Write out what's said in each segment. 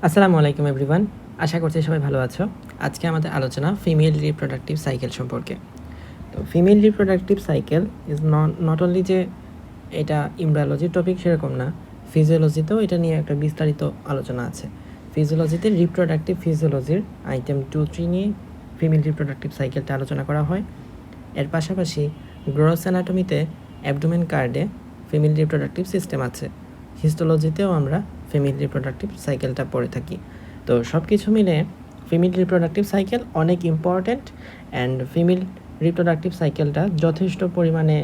আসসালামু আলাইকুম এভরিওয়ান, আশা করছি সবাই ভালো আছো। আজকে আমাদের আলোচনা ফিমেল রিপ্রোডাক্টিভ সাইকেল সম্পর্কে। তো female reproductive cycle is not only যে এটা ইমব্রায়োলজির টপিক সেরকম না, ফিজিওলজিতেও এটা নিয়ে একটা বিস্তারিত আলোচনা আছে। ফিজিওলজিতে রিপ্রোডাক্টিভ ফিজিওলজির আইটেম 2-3 নিয়ে ফিমেল রিপ্রোডাক্টিভ সাইকেলটা আলোচনা করা হয়। এর পাশাপাশি গ্রস অ্যানাটমিতে অ্যাবডোমেন কার্ডে ফিমেল রিপ্রোডাক্টিভ সিস্টেম আছে। হিস্টোলজিতেও আমরা ফিমেল রিপ্রোডাক্টিভ সাইকেলটা পড়ে থাকি। তো সব কিছু মিলে ফিমেল রিপ্রোডাক্টিভ সাইকেল অনেক ইম্পর্ট্যান্ট, অ্যান্ড ফিমেল রিপ্রোডাক্টিভ সাইকেলটা যথেষ্ট পরিমাণে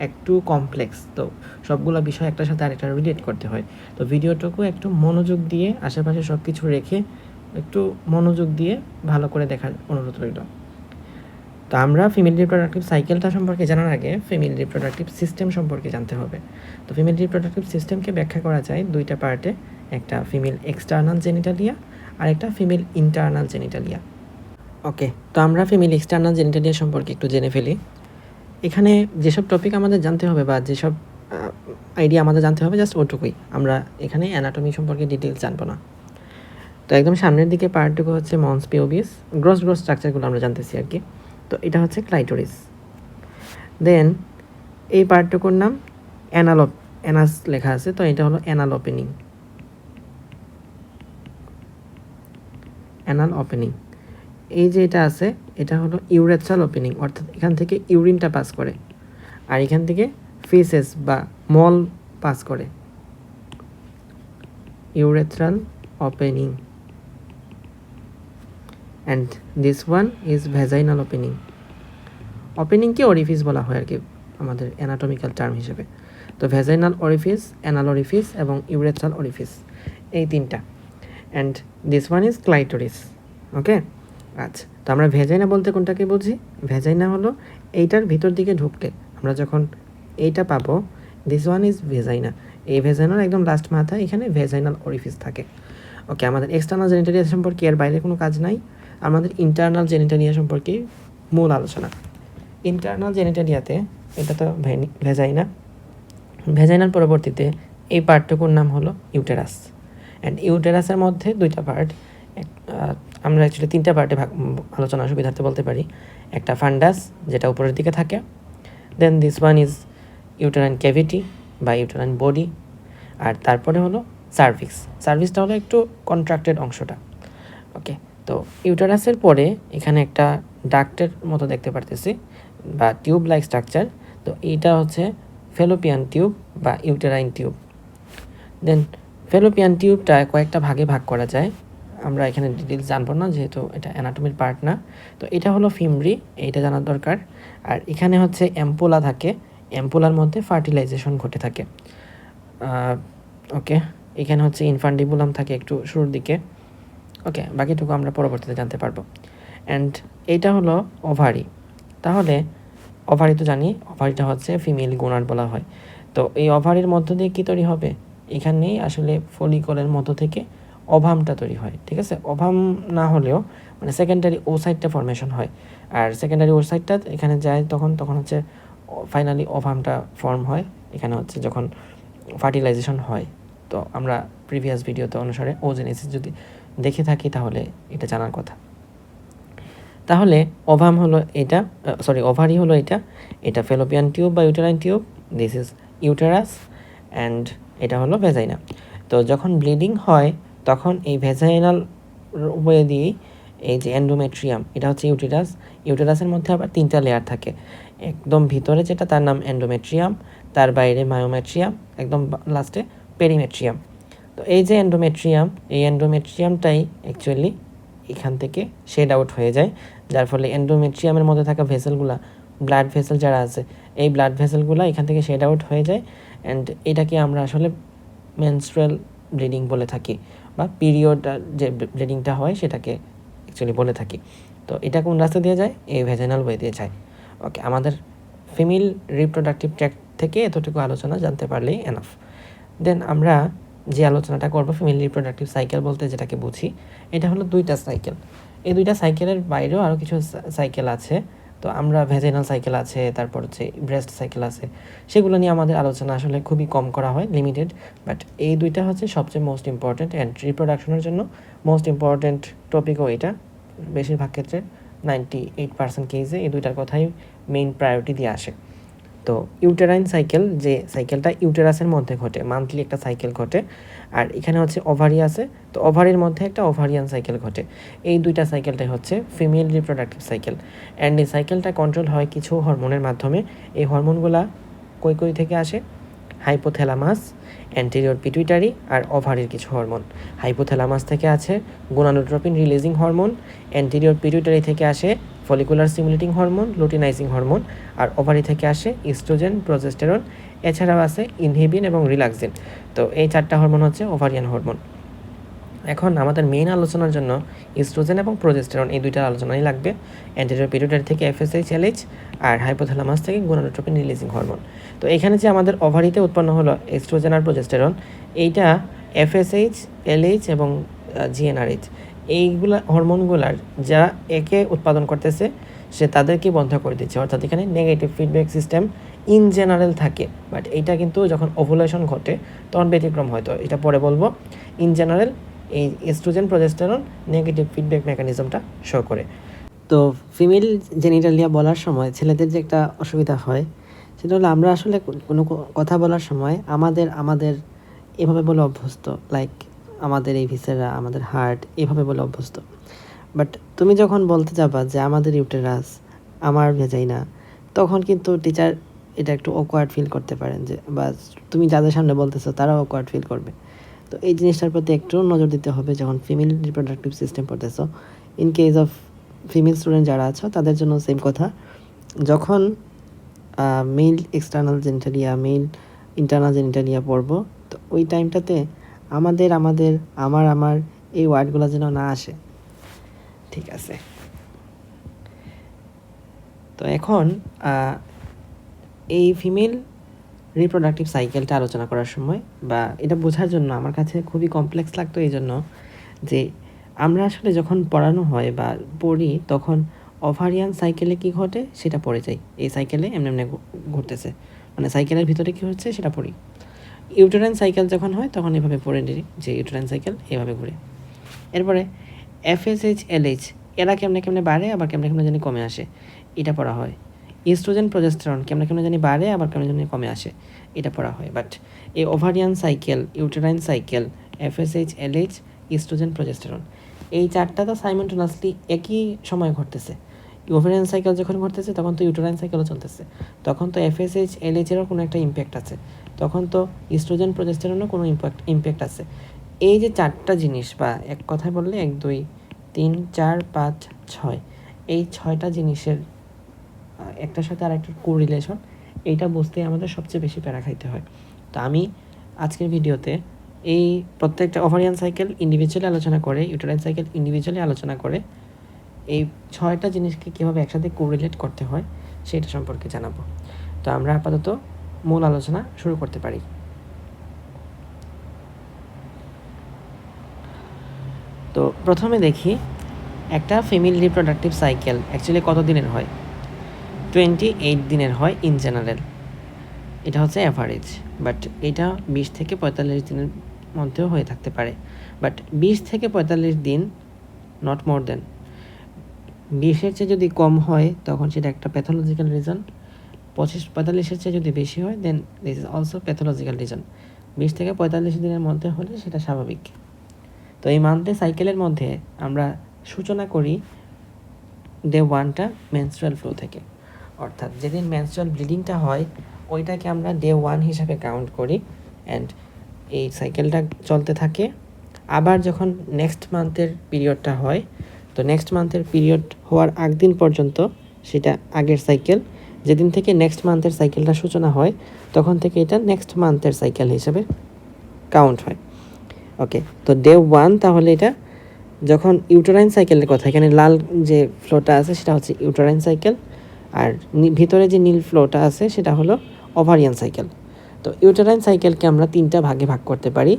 একটু কমপ্লেক্স। তো সবগুলো বিষয় একটার সাথে আরেকটা রিলেট করতে হয়। তো ভিডিওটুকু একটু মনোযোগ দিয়ে আশেপাশে সব কিছু রেখে একটু মনোযোগ দিয়ে ভালো করে দেখার অনুরোধ রইল। তো আমরা ফিমেল রিপ্রোডাক্টিভ সাইকেলটা সম্পর্কে জানার আগে ফিমেল রিপ্রোডাক্টিভ সিস্টেম সম্পর্কে জানতে হবে। তো ফিমেল রিপ্রোডাক্টিভ সিস্টেমকে ব্যাখ্যা করা যায় দুইটা পার্টে, একটা ফিমেল এক্সটার্নাল জেনিটালিয়া আর একটা ফিমেল ইন্টারনাল জেনিটালিয়া। ওকে, তো আমরা ফিমেল এক্সটার্নাল জেনিটালিয়া সম্পর্কে একটু জেনে ফেলি। এখানে যেসব টপিক আমাদের জানতে হবে বা যেসব আইডিয়া আমাদের জানতে হবে জাস্ট ওটুকুই, আমরা এখানে অ্যানাটমি সম্পর্কে ডিটেলস জানবো না। তো একদম সামনের দিকে পার্টটুকু হচ্ছে মন্স পিওবিস, গ্রস স্ট্রাকচারগুলো আমরা জানতেছি আর কি। তো এটা হচ্ছে ক্লাইটোরিস। দেন এই পার্টটুকুর নাম অ্যানাস লেখা আছে, তো এটা হলো অ্যানাল ওপেনিং। এই যে এটা আছে এটা হলো ইউরেথ্রাল ওপেনিং, অর্থাৎ এখান থেকে ইউরিনটা পাস করে, আর এখান থেকে ফেসেস বা মল পাস করে। Urethral opening, and this one is vaginal opening. ওপেনিংকে অরিফিস বলা হয় আর কি আমাদের অ্যানাটমিক্যাল টার্ম হিসেবে। তো ভ্যাজাইনাল অরিফিস, অ্যানাল অরিফিস এবং ইউরেথ্রাল অরিফিস, এই তিনটা। And this one is clitoris. Okay, আচ্ছা, তো আমরা ভেজাইনা বলতে কোনটাকে বুঝি? ভেজাইনা হলো এইটার ভিতর দিকে ঢুকলে আমরা যখন এইটা পাবো, দিস ওয়ান ইজ ভেজাইনা। এই ভেজাইনার একদম লাস্ট মাথায় এখানে ভেজাইনাল অরিফিস থাকে। ওকে, আমাদের এক্সটার্নাল জেনিটালিয়া সম্পর্কে এর বাইরে কোনো কাজ নাই, আমাদের ইন্টারনাল জেনিটালিয়া সম্পর্কে মূল আলোচনা। ইন্টারনাল জেনিটালিয়াতে এটা তো ভেজাইনা, ভেজাইনার পরবর্তীতে এই পার্টটুকুর নাম হলো ইউটেরাস। অ্যান্ড ইউটেরাসের মধ্যে দুইটা পার্ট, আমরা অ্যাকচুয়ালি তিনটা পার্টে আলোচনা সুবিধার্থে বলতে পারি। একটা ফান্ডাস যেটা উপরের দিকে থাকে, then this one is uterine cavity বা ইউটেরাইন বডি, আর তারপরে হলো সার্ভিক্স। সার্ভিক্সটা হলো একটু কন্ট্রাক্টেড অংশটা। ওকে, তো ইউটেরাসের পরে এখানে একটা ডাক্টের মতো দেখতে পারতেছি বা টিউব লাইক স্ট্রাকচার। তো এইটা হচ্ছে ফেলোপিয়ান টিউব বা ইউটেরাইন টিউব। দেন ফেলোপিয়ান টিউবটা কয়েকটা ভাগে ভাগ করা যায়, আমরা এখানে ডিটেলস জানবো না যেহেতু এটা অ্যানাটমির পার্ট না। তো এটা হলো ফিমরি, এইটা জানার দরকার। আর এখানে হচ্ছে অ্যাম্পুলা থাকে, অ্যাম্পুলার মধ্যে ফার্টিলাইজেশন ঘটে থাকে। ওকে, এখানে হচ্ছে ইনফান্ডিবুলাম থাকে একটু শুরুর দিকে। ওকে, বাকিটুকু আমরা পরবর্তীতে জানতে পারবো। অ্যান্ড এইটা হলো ওভারি। তাহলে ওভারি তো জানি, ওভারিটা হচ্ছে ফিমেল গোনাড বলা হয়। তো এই ওভারির মধ্য দিয়ে কী তৈরি হবে? এখানেই আসলে ফলিকলের মধ্য থেকে ওভামটা তৈরি হয়। ঠিক আছে, ওভাম না হলেও মানে সেকেন্ডারি ওসাইটটা ফর্মেশন হয়, আর সেকেন্ডারি ওসাইটটা এখানে যায় তখন হচ্ছে ফাইনালি ওভামটা ফর্ম হয়। এখানে হচ্ছে যখন ফার্টিলাইজেশন হয়। তো আমরা প্রিভিয়াস ভিডিওতে অনুসারে ওজেনেসিস যদি দেখে থাকি তাহলে এটা জানার কথা। তাহলে ওভাম হলো এটা, ওভারি হলো এটা ফেলোপিয়ান টিউব বা uterine tube, this is uterus, and এটা হলো ভেজাইনা। তো যখন ব্লিডিং হয় তখন এই ভেজাইনাল ওয়ে দিয়েই এই যে এন্ডোমেট্রিয়াম, এটা হচ্ছে ইউটেরাসের মধ্যে আবার তিনটা লেয়ার থাকে। একদম ভিতরে যেটা তার নাম এন্ডোমেট্রিয়াম, তার বাইরে মায়োমেট্রিয়াম, একদম লাস্টে পেরিমেট্রিয়াম। তো এই যে এই এন্ডোমেট্রিয়ামটাই অ্যাকচুয়ালি এখান থেকে শেড আউট হয়ে যায়, যার ফলে এন্ডোমেট্রিয়ামের মধ্যে থাকা ভেসেলগুলা, ব্লাড ভেসেল যারা আছে, এই ব্লাড ভেসেলগুলো এখান থেকে শেড আউট হয়ে যায়। অ্যান্ড এটাকে আমরা আসলে মেনস্ট্রুয়াল ব্লিডিং বলে থাকি, বা পিরিয়ড যে ব্লিডিংটা হয় সেটাকে অ্যাকচুয়ালি বলে থাকি। তো এটা কোন রাস্তা দিয়ে যায়? এই ভেজাইনাল ওয়ে দিয়ে যায়। ওকে, আমাদের ফিমেল রিপ্রোডাক্টিভ ট্র্যাক্ট থেকে এতটুকু আলোচনা জানতে পারলেই এনাফ। দেন আমরা যে আলোচনাটা করবো ফিমেল রিপ্রোডাক্টিভ সাইকেল বলতে যেটাকে বুঝি, এটা হলো দুইটা সাইকেল। এই দুইটা সাইকেলের বাইরেও আরও কিছু সাইকেল আছে, তো আমরা ভ্যাজাইনাল সাইকেল আছে, তারপর হচ্ছে ব্রেস্ট সাইকেল আছে, সেগুলো নিয়ে আমাদের আলোচনা আসলে খুবই কম করা হয়, লিমিটেড। বাট এই দুইটা হচ্ছে সবচেয়ে মোস্ট ইম্পর্ট্যান্ট, অ্যান্ড রিপ্রোডাকশনের জন্য মোস্ট ইম্পর্ট্যান্ট টপিকও এটা। বেশিরভাগ ক্ষেত্রে 98% কেসে এই দুইটার কথাই মেইন প্রায়োরিটি দিয়ে আসে। তো ইউটেরাইন সাইকেল, যে সাইকেলটা ইউটেরাসের মধ্যে ঘটে, মান্থলি একটা সাইকেল ঘটে, আর এখানে হচ্ছে ওভারি আছে, তো ওভারির মধ্যে একটা ওভারিয়ান সাইকেল ঘটে। এই দুইটা সাইকেলটাই হচ্ছে ফিমেল রিপ্রোডাক্টিভ সাইকেল, অ্যান্ড এই সাইকেলটা কন্ট্রোল হয় কিছু হরমোনের মাধ্যমে। এই হরমোনগুলা কই থেকে আসে? হাইপোথ্যালামাস, অ্যান্টেরিয়র পিটুইটারি আর ওভারির কিছু হরমোন। হাইপোথ্যালামাস থেকে আছে gonadotropin releasing hormone, anterior pituitary থেকে আসে follicular stimulating hormone, luteinising hormone, আর ওভারি থেকে আসে ইস্ট্রোজেন, প্রজেস্টেরন, এছাড়াও আছে ইনহিবিন এবং রিল্যাক্সিন। তো এই 4টা হরমোন হচ্ছে ওভারিয়ান হরমোন। এখন আমাদের মেইন আলোচনার জন্য ইস্ট্রোজেন এবং প্রজেস্টেরন এই দুইটার আলোচনাই লাগবে। অ্যান্টেরিয়র পিটুইটারি থেকে FSH LH, আর হাইপোথ্যালামাস থেকে গোনাডোট্রপিন রিলিজিং হরমোন। তো এখানে যে আমাদের ওভারিতে উৎপন্ন হলো ইস্ট্রোজেন আর প্রজেস্টেরন, এইটা FSH LH এবং GnRH, এইগুলা হরমোনগুলার যারা একে উৎপাদন করতেছে সে তাদেরকে বন্ধ করে দিচ্ছে, অর্থাৎ এখানে negative feedback system in general থাকে। বাট এইটা কিন্তু যখন ওভুলেশন ঘটে তখন ব্যতিক্রম হয়তো, এটা পরে বলবো। ইন জেনারেল এই এস্ট্রোজেন প্রজেস্টেরন নেগেটিভ ফিডব্যাক মেকানিজমটা শো করে। তো ফিমেল জেনিটালিয়া বলার সময় ছেলেদের যে একটা অসুবিধা হয়, সেটা হলো আমরা আসলে কোনো কথা বলার সময় আমাদের এভাবে বলে অভ্যস্ত, লাইক আমাদের এই ভিসেরা, আমাদের হার্ট, এভাবে বলে অভ্যস্ত। বাট তুমি যখন বলতে যাবা যে আমাদের ইউটেরাস, আমার ভেজাইনা, তখন কিন্তু টিচার এটা একটু অকওয়ার্ড ফিল করতে পারেন, যে বা তুমি যাদের সামনে বলতেছো তারাও অকওয়ার্ড ফিল করবে। তো এই জিনিসটার প্রতি একটু নজর দিতে হবে যখন ফিমেল রিপ্রোডাক্টিভ সিস্টেম পড়তেছো। In case of female student যারা আছো তাদের জন্য সেম কথা, যখন male external genitalia, male internal genitalia পড়বো, তো ওই টাইমটাতে আমার এই ওয়ার্ডগুলো যেন না আসে, ঠিক আছে? তো এখন এই ফিমেল রিপ্রোডাক্টিভ সাইকেলটা আলোচনা করার সময় বা এটা বোঝার জন্য আমার কাছে খুবই কমপ্লেক্স লাগতো, এই জন্য যে আমরা আসলে যখন পড়ানো হয় বা পড়ি তখন ওভারিয়ান সাইকেলে কি ঘটে সেটা পড়ে যাই, এই সাইকেলে এমনি ঘুরতেছে, মানে সাইকেলের ভিতরে কি হচ্ছে সেটা পড়ি। ইউটেরাইন সাইকেল যখন হয় তখন এভাবে পড়ে নিই যে ইউটেরাইন সাইকেল এভাবে ঘুরে। এরপরে FSH LH এরা কেমনে বাড়ে আবার কেমনে জানি কমে আসে, এটা পড়া হয়। ইস্ট্রোজেন প্রজেস্টেরন কেমনে জানি বাড়ে আবার কেমনে জানি কমে আসে, এটা পড়া হয়। বাট এই ovarian cycle, uterine cycle, FSH LH, oestrogen progesterone, এই 4টা তো সাইমultaneously একই সময় ঘটতেছে। ওভারিয়ান সাইকেল যখন ঘটতেছে তখন তো ইউটেরাইন সাইকেলও চলতেছে, তখন তো FSH LH এরও কোনো একটা ইম্প্যাক্ট আছে, তখন তো ইস্ট্রোজেন প্রজেস্টেরনও কোনো ইম্প্যাক্ট আছে। এই যে 4টা জিনিস, বা এক কথায় বললে 1 2 3 4 5 6, এই 6টা জিনিসের একটার সাথে আর একটা কোরিলেশন, এইটা বুঝতে আমাদের সবচেয়ে বেশি প্যারা খাইতে হয়। তো আমি আজকের ভিডিওতে এই প্রত্যেকটা ওভারিয়ান সাইকেল ইন্ডিভিজুয়ালি আলোচনা করে, ইউটেরাইন সাইকেল ইন্ডিভিজুয়ালি আলোচনা করে, এই 6টা জিনিসকে কীভাবে একসাথে কোরিলেট করতে হয় সেটা সম্পর্কে জানাবো। তো আমরা আপাতত মূল আলোচনা শুরু করতে পারি। তো প্রথমে দেখি একটা ফিমেল রিপ্রোডাক্টিভ সাইকেল অ্যাকচুয়ালি কত দিনের হয়। 28 দিনের হয় ইন জেনারেল, এটা হচ্ছে অ্যাভারেজ। বাট এটা 20 থেকে 45 দিনের মধ্যেও হয়ে থাকতে পারে, বাট 20 থেকে 45 দিন, নট মোর দেন। 20-এর চেয়ে যদি কম হয় তখন সেটা একটা প্যাথোলজিক্যাল রিজন, 45-এর চেয়ে যদি বেশি হয় then this is also pathological reason. 20 থেকে 45 দিনের মধ্যে হলে সেটা স্বাভাবিক। তো এই মান্থলি সাইকেলের মধ্যে আমরা সূচনা করি ডে 1টা মেনস্ট্রুয়াল ফ্লো থেকে, অর্থাৎ যেদিন মেনস্ট্রুয়াল ব্লিডিংটা হয় ওইটাকে আমরা ডে 1 হিসাবে কাউন্ট করি, অ্যান্ড এই সাইকেলটা চলতে থাকে। আবার যখন নেক্সট মান্থের পিরিয়ডটা হয়, তো নেক্সট মান্থের পিরিয়ড হওয়ার দিন পর্যন্ত সেটা আগের সাইকেল, যেদিন থেকে নেক্সট মান্থের সাইকেলটা সূচনা হয় তখন থেকে এটা নেক্সট মান্থের সাইকেল হিসাবে কাউন্ট হয়। ওকে, তো ডে 1 তাহলে এটা যখন ইউটেরাইন সাইকেলের কথা, এখানে লাল যে ফ্লোটা আছে সেটা হচ্ছে ইউটেরাইন সাইকেল, আর ভিতরে যে নীল ফ্লোটা আছে সেটা হলো ওভারিয়ান সাইকেল। তো ইউটেরাইন সাইকেলকে আমরা 3টা ভাগে ভাগ করতে পারি।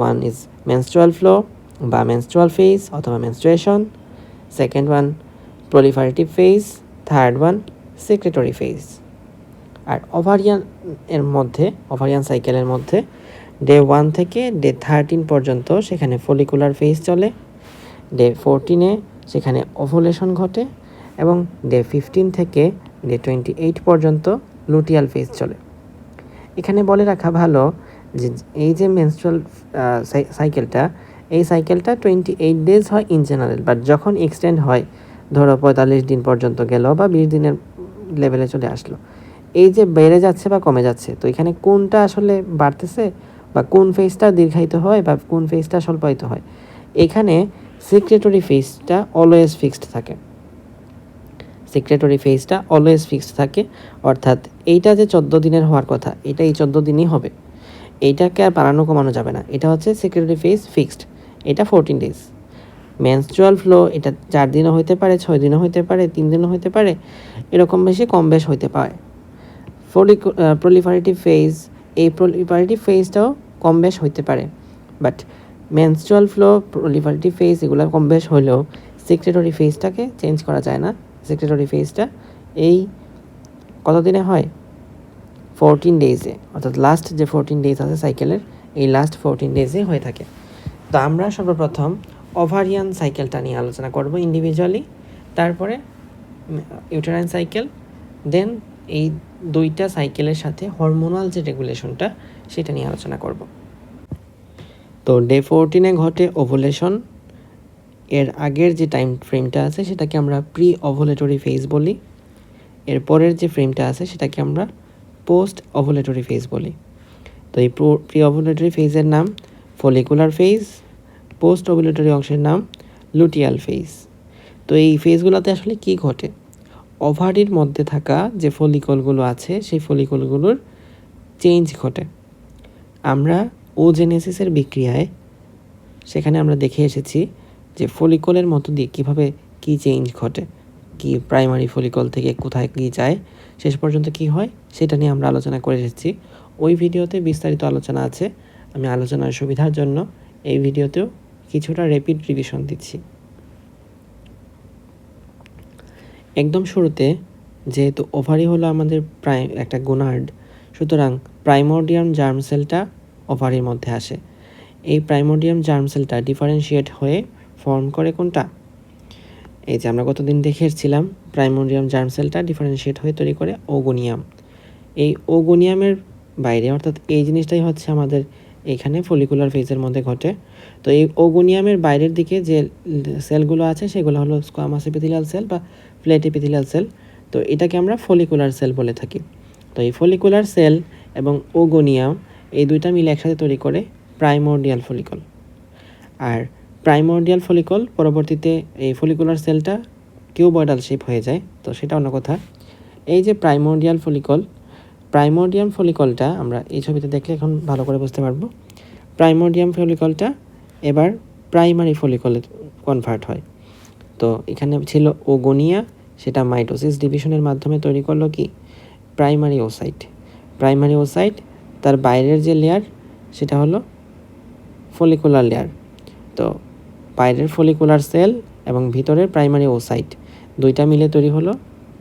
1 ইজ মেনস্ট্রুয়াল ফ্লো বা মেনস্ট্রুয়াল ফেজ অথবা menstruation, second one proliferative phase, third one secretory phase. আর ওভারিয়ান সাইকেলের মধ্যে ডে 1 থেকে ডে 13 পর্যন্ত সেখানে ফলিকুলার ফেজ চলে, ডে 14-এ সেখানে ওভুলেশন ঘটে, এবং ডে 15 থেকে ডে 28 পর্যন্ত লুটিয়াল ফেজ চলে। এখানে বলে রাখা ভালো যে এই যে মেনস্ট্রুয়াল সাইকেলটা, এই সাইকেলটা 28 ডেজ হয় ইন জেনারেল, বাট যখন এক্সটেন্ড হয়, ধরো 45 দিন পর্যন্ত গেল বা 20 দিনের লেভেলে চলে আসলো, এই যে বেড়ে যাচ্ছে বা কমে যাচ্ছে, তো এখানে কোনটা আসলে বাড়তেছে বা কোন ফেজটা দীর্ঘায়িত হয় বা কোন ফেজটা স্বল্পায়িত হয়, এখানে সেক্রেটরি ফেজটা অলওয়েজ ফিক্সড থাকে। সেক্রেটরি ফেজটা অলওয়েজ ফিক্সড থাকে, অর্থাৎ এইটা যে 14 দিনের হওয়ার কথা, এটা এই 14 দিনই হবে, এইটাকে আর বাড়ানো কমানো যাবে না। এটা হচ্ছে সেক্রেটরি ফেজ ফিক্সড, এটা 14 ডেজ। মেনস্ট্রুয়াল ফ্লো এটা 4 দিনও হইতে পারে, 6 দিনও হইতে পারে, 3 দিনও হইতে পারে, এরকম বেশি কম বেশ হইতে পারে। প্রলিফারেটিভ ফেজ, এই প্রলিফারেটিভ ফেজটাও কম বেশ হইতে পারে, but menstrual flow, proliferative phase এগুলো কম বেশ হলেও সেক্রেটরি ফেজটাকে চেঞ্জ করা যায় না। সেক্রেটরি ফেজটা এই কতদিনে হয়? 14 ডেজে, অর্থাৎ লাস্ট যে 14 ডেজ আছে সাইকেলের, এই লাস্ট 14 ডেজে হয়ে থাকে। তো আমরা সর্বপ্রথম ওভারিয়ান সাইকেলটা নিয়ে আলোচনা করব ইন্ডিভিজুয়ালি, তারপরে ইউটেরাইন সাইকেল, দেন এই দুইটা সাইকেলের সাথে হরমোনাল যে রেগুলেশনটা সেটা নিয়ে আলোচনা করব। তো ডে 14-এ ঘটে ওভুলেশন। এর আগের যে টাইম ফ্রেমটা আছে সেটাকে আমরা প্রি ওভুলেটরি ফেজ বলি। এর পরের যে ফ্রেমটা আছে সেটাকে আমরা পোস্ট ওভুলেটরি ফেজ বলি। তো এই প্রি ওভুলেটরি ফেজের নাম ফলিকুলার ফেজ, পোস্ট ওভুলেটরি অংশের নাম লুটিয়াল ফেজ। তো এই ফেজগুলোতে আসলে কি ঘটে? ওভারির মধ্যে থাকা যে ফলিকলগুলো আছে সেই ফলিকলগুলোর চেঞ্জ ঘটে। আমরা ওজেনেসিসের বিক্রিয়ায় সেখানে আমরা দেখে এসেছি যে ফলিকলের মতো দিয়ে কীভাবে কী চেঞ্জ ঘটে, কি প্রাইমারি ফলিকল থেকে কোথায় কী যায়, শেষ পর্যন্ত কি হয়, সেটা নিয়ে আমরা আলোচনা করে এসেছি। ওই ভিডিওতে বিস্তারিত আলোচনা আছে। আমি আলোচনার সুবিধার জন্য এই ভিডিওতেও কিছুটা র্যাপিড রিভিশন দিচ্ছি। একদম শুরুতে যেহেতু ওভারি হলো আমাদের একটা গোনাড, সুতরাং প্রাইমোর্ডিয়াম জার্ম সেলটা ওভারির মধ্যে আসে। এই প্রাইমোর্ডিয়াম জার্ম সেলটা ডিফারেন্সিয়েট হয়ে ফর্ম করে কোনটা? এই যে আমরা কতদিন দেখে এসেছিলাম, প্রাইমোর্ডিয়াম জার্ম সেলটা ডিফারেন্সিয়েট হয়ে তৈরি করে ওগোনিয়াম। এই ওগোনিয়ামের বাইরে, অর্থাৎ এই জিনিসটাই হচ্ছে আমাদের এখানে ফলিকুলার ফেজের মধ্যে ঘটে। তো এই ওগোনিয়ামের বাইরের দিকে যে সেলগুলো আছে সেগুলো হলো স্কোয়ামাস এপিথেলিয়াল সেল বা ফ্ল্যাট এপিথেলিয়াল সেল। তো এটাকে আমরা ফলিকুলার সেল বলে থাকি। তো এই ফলিকুলার সেল এবং ওগোনিয়াম এই দুইটা মিলে একসাথে তৈরি করে প্রাইমোর্ডিয়াল ফলিকল। আর প্রাইমোর্ডিয়াল ফলিকল পরবর্তীতে এই ফলিকুলার সেলটা কিউবয়েডাল শেপ হয়ে যায়, তো সেটা অন্য কথা। এই যে প্রাইমোর্ডিয়াল ফলিকলটা আমরা এই ছবিতে দেখলে এখন ভালো করে বুঝতে পারবো। প্রাইমোর্ডিয়াম ফলিকলটা এবার প্রাইমারি ফলিকলে কনভার্ট হয়। তো এখানে ছিল ওগোনিয়া, সেটা মাইটোসিস ডিভিশনের মাধ্যমে তৈরি করলো কি প্রাইমারি ওসাইট। তার বাইরের যে লেয়ার সেটা হলো ফলিকুলার লেয়ার। তো বাইরের ফলিকুলার সেল এবং ভিতরের প্রাইমারি ওসাইট দুইটা মিলে তৈরি হলো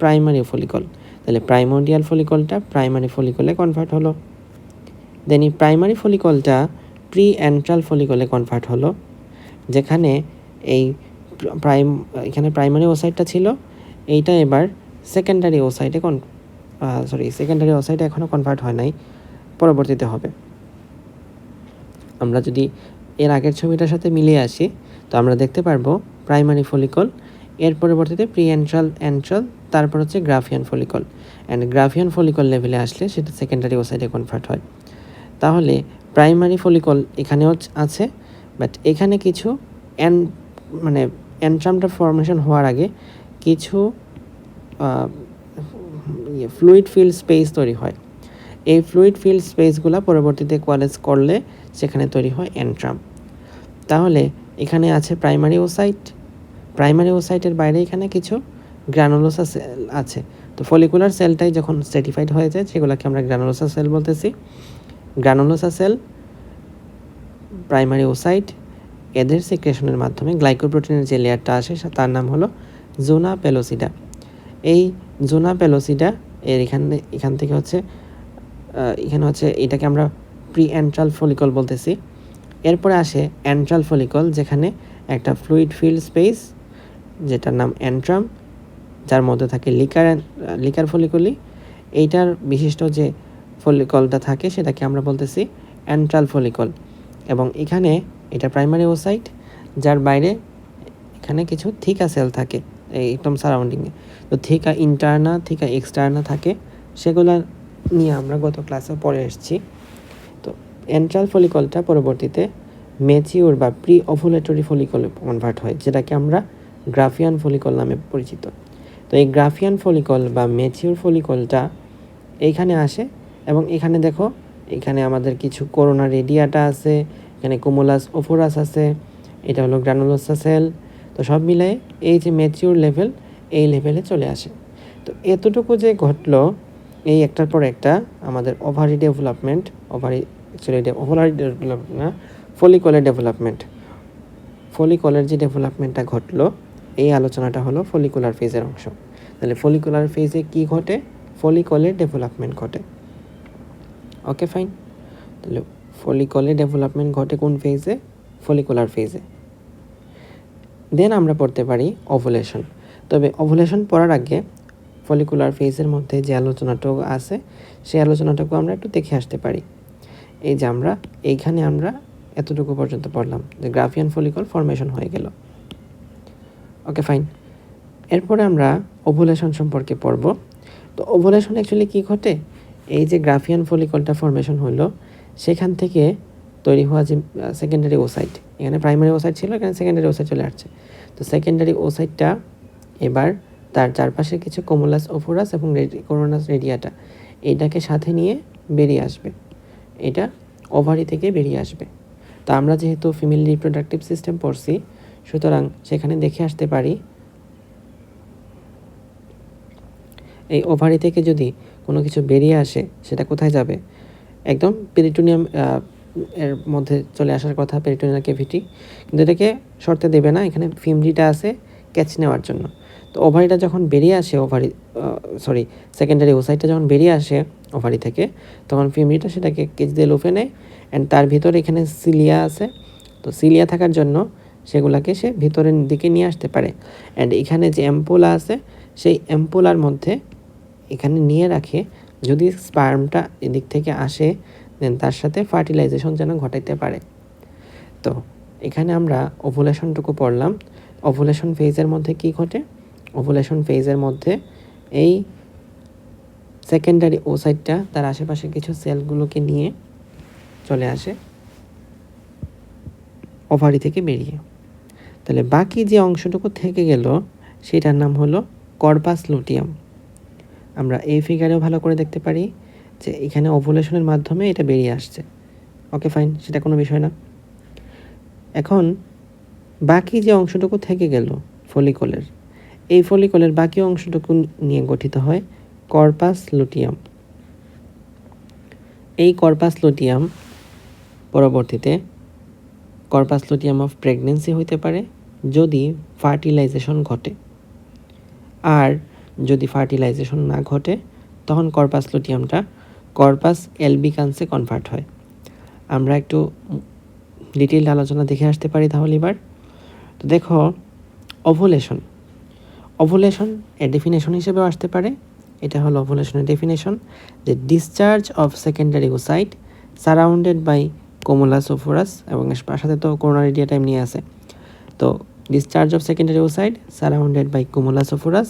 প্রাইমারি ফলিকল। তাহলে প্রাইমোর্ডিয়াল ফলিকলটা প্রাইমারি ফলিকলে কনভার্ট হলো। দেন এই প্রাইমারি ফলিকলটা প্রি এন্ট্রাল ফলিকলে কনভার্ট হলো, যেখানে এই এখানে প্রাইমারি ওসাইটটা ছিল, এইটা এবার সেকেন্ডারি ওসাইটে এখনও কনভার্ট হয় নাই, পরবর্তীতে হবে। আমরা যদি এর আগের ছবিটার সাথে মিলিয়ে আসি, তো আমরা দেখতে পারবো প্রাইমারি ফলিকল, এর পরবর্তীতে প্রি এন্ট্রাল, তারপর হচ্ছে Graafian follicle, and Graafian follicle লেভেলে আসলে সেটা সেকেন্ডারি ওসাইটে কনভার্ট হয়। তাহলে প্রাইমারি ফলিকল এখানেও আছে, বাট এখানে কিছু এন্ট্রামটা ফর্মেশন হওয়ার আগে কিছু ফ্লুইড ফিল্ড স্পেস তৈরি হয়। এই ফ্লুইড ফিল্ড স্পেসগুলো পরবর্তীতে কোয়ালেজ করলে সেখানে তৈরি হয় এন্ট্রাম। তাহলে এখানে আছে প্রাইমারি ওসাইটের বাইরে এখানে কিছু গ্রানুলোসা সেল আছে। তো ফলিকুলার সেলটাই যখন স্ট্র্যাটিফাইড হয়ে যায় সেগুলোকে আমরা গ্রানুলোসা সেল বলতেছি। গ্রানুলোসা সেল, প্রাইমারি ওসাইট, এদের সিক্রেশনের মাধ্যমে গ্লাইকোপ্রোটিনের যে লেয়ারটা আসে তার নাম হলো জোনা পেলোসিডা। এই জোনা পেলোসিডা এর এখান থেকে হচ্ছে এখানে হচ্ছে এটাকে আমরা প্রি অ্যান্ট্রাল ফলিকল বলতেছি। এরপরে আসে অ্যান্ট্রাল ফলিকল, যেখানে একটা ফ্লুইড ফিল্ড স্পেস যেটার নাম অ্যান্ট্রাম, যার মধ্যে থাকে লিকার ফলিকলি। এইটার বিশিষ্ট যে ফলিকলটা থাকে সেটাকে আমরা বলতেছি অ্যান্ট্রাল ফলিকল। এবং এখানে এটা প্রাইমারি ওসাইট, যার বাইরে এখানে কিছু থিকা সেল থাকে একদম সারাউন্ডিংয়ে। তো থিকা ইন্টারনা, থিকা এক্সটার্না থাকে, সেগুলো নিয়ে আমরা গত ক্লাসে পড়ে এসেছি। তো অ্যান্ট্রাল ফলিকলটা পরবর্তীতে ম্যাচিউর বা প্রি ওভুলেটরি ফলিকলে কনভার্ট হয়, যেটাকে আমরা গ্রাফিয়ান ফলিকল নামে পরিচিত। তো এই গ্রাফিয়ান ফলিকল বা ম্যাচিউর ফলিকলটা এইখানে আসে, এবং এখানে দেখো এখানে আমাদের কিছু করোনা রেডিয়াটা আছে, এখানে কুমুলাস ওফোরাস আছে, এটা হলো গ্রানুলোসা সেল। তো সব মিলায়ে এই যে ম্যাচিউর লেভেল, এই লেভেলে চলে আসে। তো এতটুকু যে ঘটলো, এই একটার পর একটা আমাদের ওভারি ডেভেলপমেন্ট, ফলিকলের ডেভেলপমেন্ট, ফলিকলের যে ডেভেলপমেন্টটা ঘটলো, এই আলোচনাটা হলো ফলিকুলার ফেজের অংশ। তাহলে ফলিকুলার ফেজে কি ঘটে? ফলিকলের ডেভেলপমেন্ট ঘটে। Okay fine. তাহলে ফলিকলের ডেভেলপমেন্ট ঘটে কোন ফেজে? ফলিকুলার ফেজে। দেন আমরা পড়তে পারি ওভুলেশন। তবে ওভুলেশন পড়ার আগে ফলিকুলার ফেজের মধ্যে যে আলোচনাটুকু আছে সেই আলোচনাটুকু আমরা একটু দেখে আসতে পারি। এই যে এইখানে আমরা এতটুকু পর্যন্ত পড়লাম যে গ্রাফিয়ান ফলিকল ফরমেশন হয়ে গেল। Okay fine. এরপরে আমরা ওভুলেশন সম্পর্কে পড়ব। তো ওভুলেশন অ্যাকচুয়ালি কী ঘটে? এই যে গ্রাফিয়ান ফলিকলটা ফরমেশন হলো, সেখান থেকে তৈরি হওয়া যে সেকেন্ডারি ওসাইট, এখানে প্রাইমারি ওসাইট ছিল, এখানে সেকেন্ডারি ওসাইট চলে আসছে। তো সেকেন্ডারি ওসাইটটা এবার তার চারপাশে কিছু কোমুলাস ওফোরাস এবং কোরোনাস রেডিয়াটা এইটাকে সাথে নিয়ে বেরিয়ে আসবে, এটা ওভারি থেকে বেরিয়ে আসবে। তো আমরা যেহেতু ফিমেল রিপ্রোডাক্টিভ সিস্টেম পড়ছি, সুতরাং সেখানে দেখে আসতে পারি এই ওভারি থেকে যদি কোনো কিছু বেরিয়ে আসে সেটা কোথায় যাবে? একদম পেরিটোনিয়াম এর মধ্যে চলে আসার কথা, পেরিটোনিয়াল ক্যাভিটি, কিন্তু এটাকে শর্তে দেবে না, এখানে ফিমরিটা আছে ক্যাচ নেওয়ার জন্য। তো ওভারিটা যখন বেরিয়ে আসে, সেকেন্ডারি ওসাইটটা যখন বেরিয়ে আসে ওভারি থেকে, তখন ফিমরিটা সেটাকে কেচ দিয়ে লুফে নেয়, অ্যান্ড তার ভিতরে এখানে সিলিয়া আছে। তো সিলিয়া থাকার জন্য সেগুলাকে সে ভিতরের দিকে নিয়ে আসতে পারে, অ্যান্ড এখানে যে অ্যাম্পুলা আছে সেই অ্যাম্পুলার মধ্যে এখানে নিয়ে রাখে, যদি স্পার্মটা এদিক থেকে আসে দেন তার সাথে ফার্টিলাইজেশন যেন ঘটাইতে পারে। তো এখানে আমরা ওভুলেশনটুকু পড়লাম। ওভুলেশন ফেজের মধ্যে কি ঘটে? ওভুলেশন ফেজের মধ্যে এই সেকেন্ডারি ওসাইটটা তার আশেপাশে কিছু সেলগুলোকে নিয়ে চলে আসে ওভারি থেকে বেরিয়ে। তাহলে বাকি যে অংশটুকু থেকে গেল সেটার নাম হলো কর্পাস লুটিয়াম। আমরা এই ফিগারেও ভালো করে দেখতে পারি যে এখানে ওভুলেশনের মাধ্যমে এটা বেরিয়ে আসছে। ওকে ফাইন, সেটা কোনো বিষয় না। এখন বাকি যে অংশটুকু থেকে গেল ফলিকলের, এই ফলিকলের বাকি অংশটুকু নিয়ে গঠিত হয় কর্পাস লুটিয়াম। এই কর্পাস লুটিয়াম পরবর্তীতে কর্পাস লুটিয়াম অফ প্রেগনেন্সি হইতে পারে যদি ফার্টিলাইজেশন ঘটে, আর যদি ফার্টিলাইজেশন না ঘটে তখন কর্পাস লুটিয়ামটা কর্পাস এলবিকান্সে কনভার্ট হয়। আমরা একটু ডিটেইলড আলোচনা দেখে আসতে পারি তাহলে এবার। তো দেখো, ওভুলেশন এর ডেফিনেশন হিসেবেও আসতে পারে। এটা হলো ওভুলেশনের ডেফিনেশন, যে discharge of secondary oocyte surrounded by cumulus oophorus, এবং তার সাথে তো করোনা রেডিয়া টাইম নিয়ে আছে। তো discharge of secondary oocyte surrounded by cumulus oophorus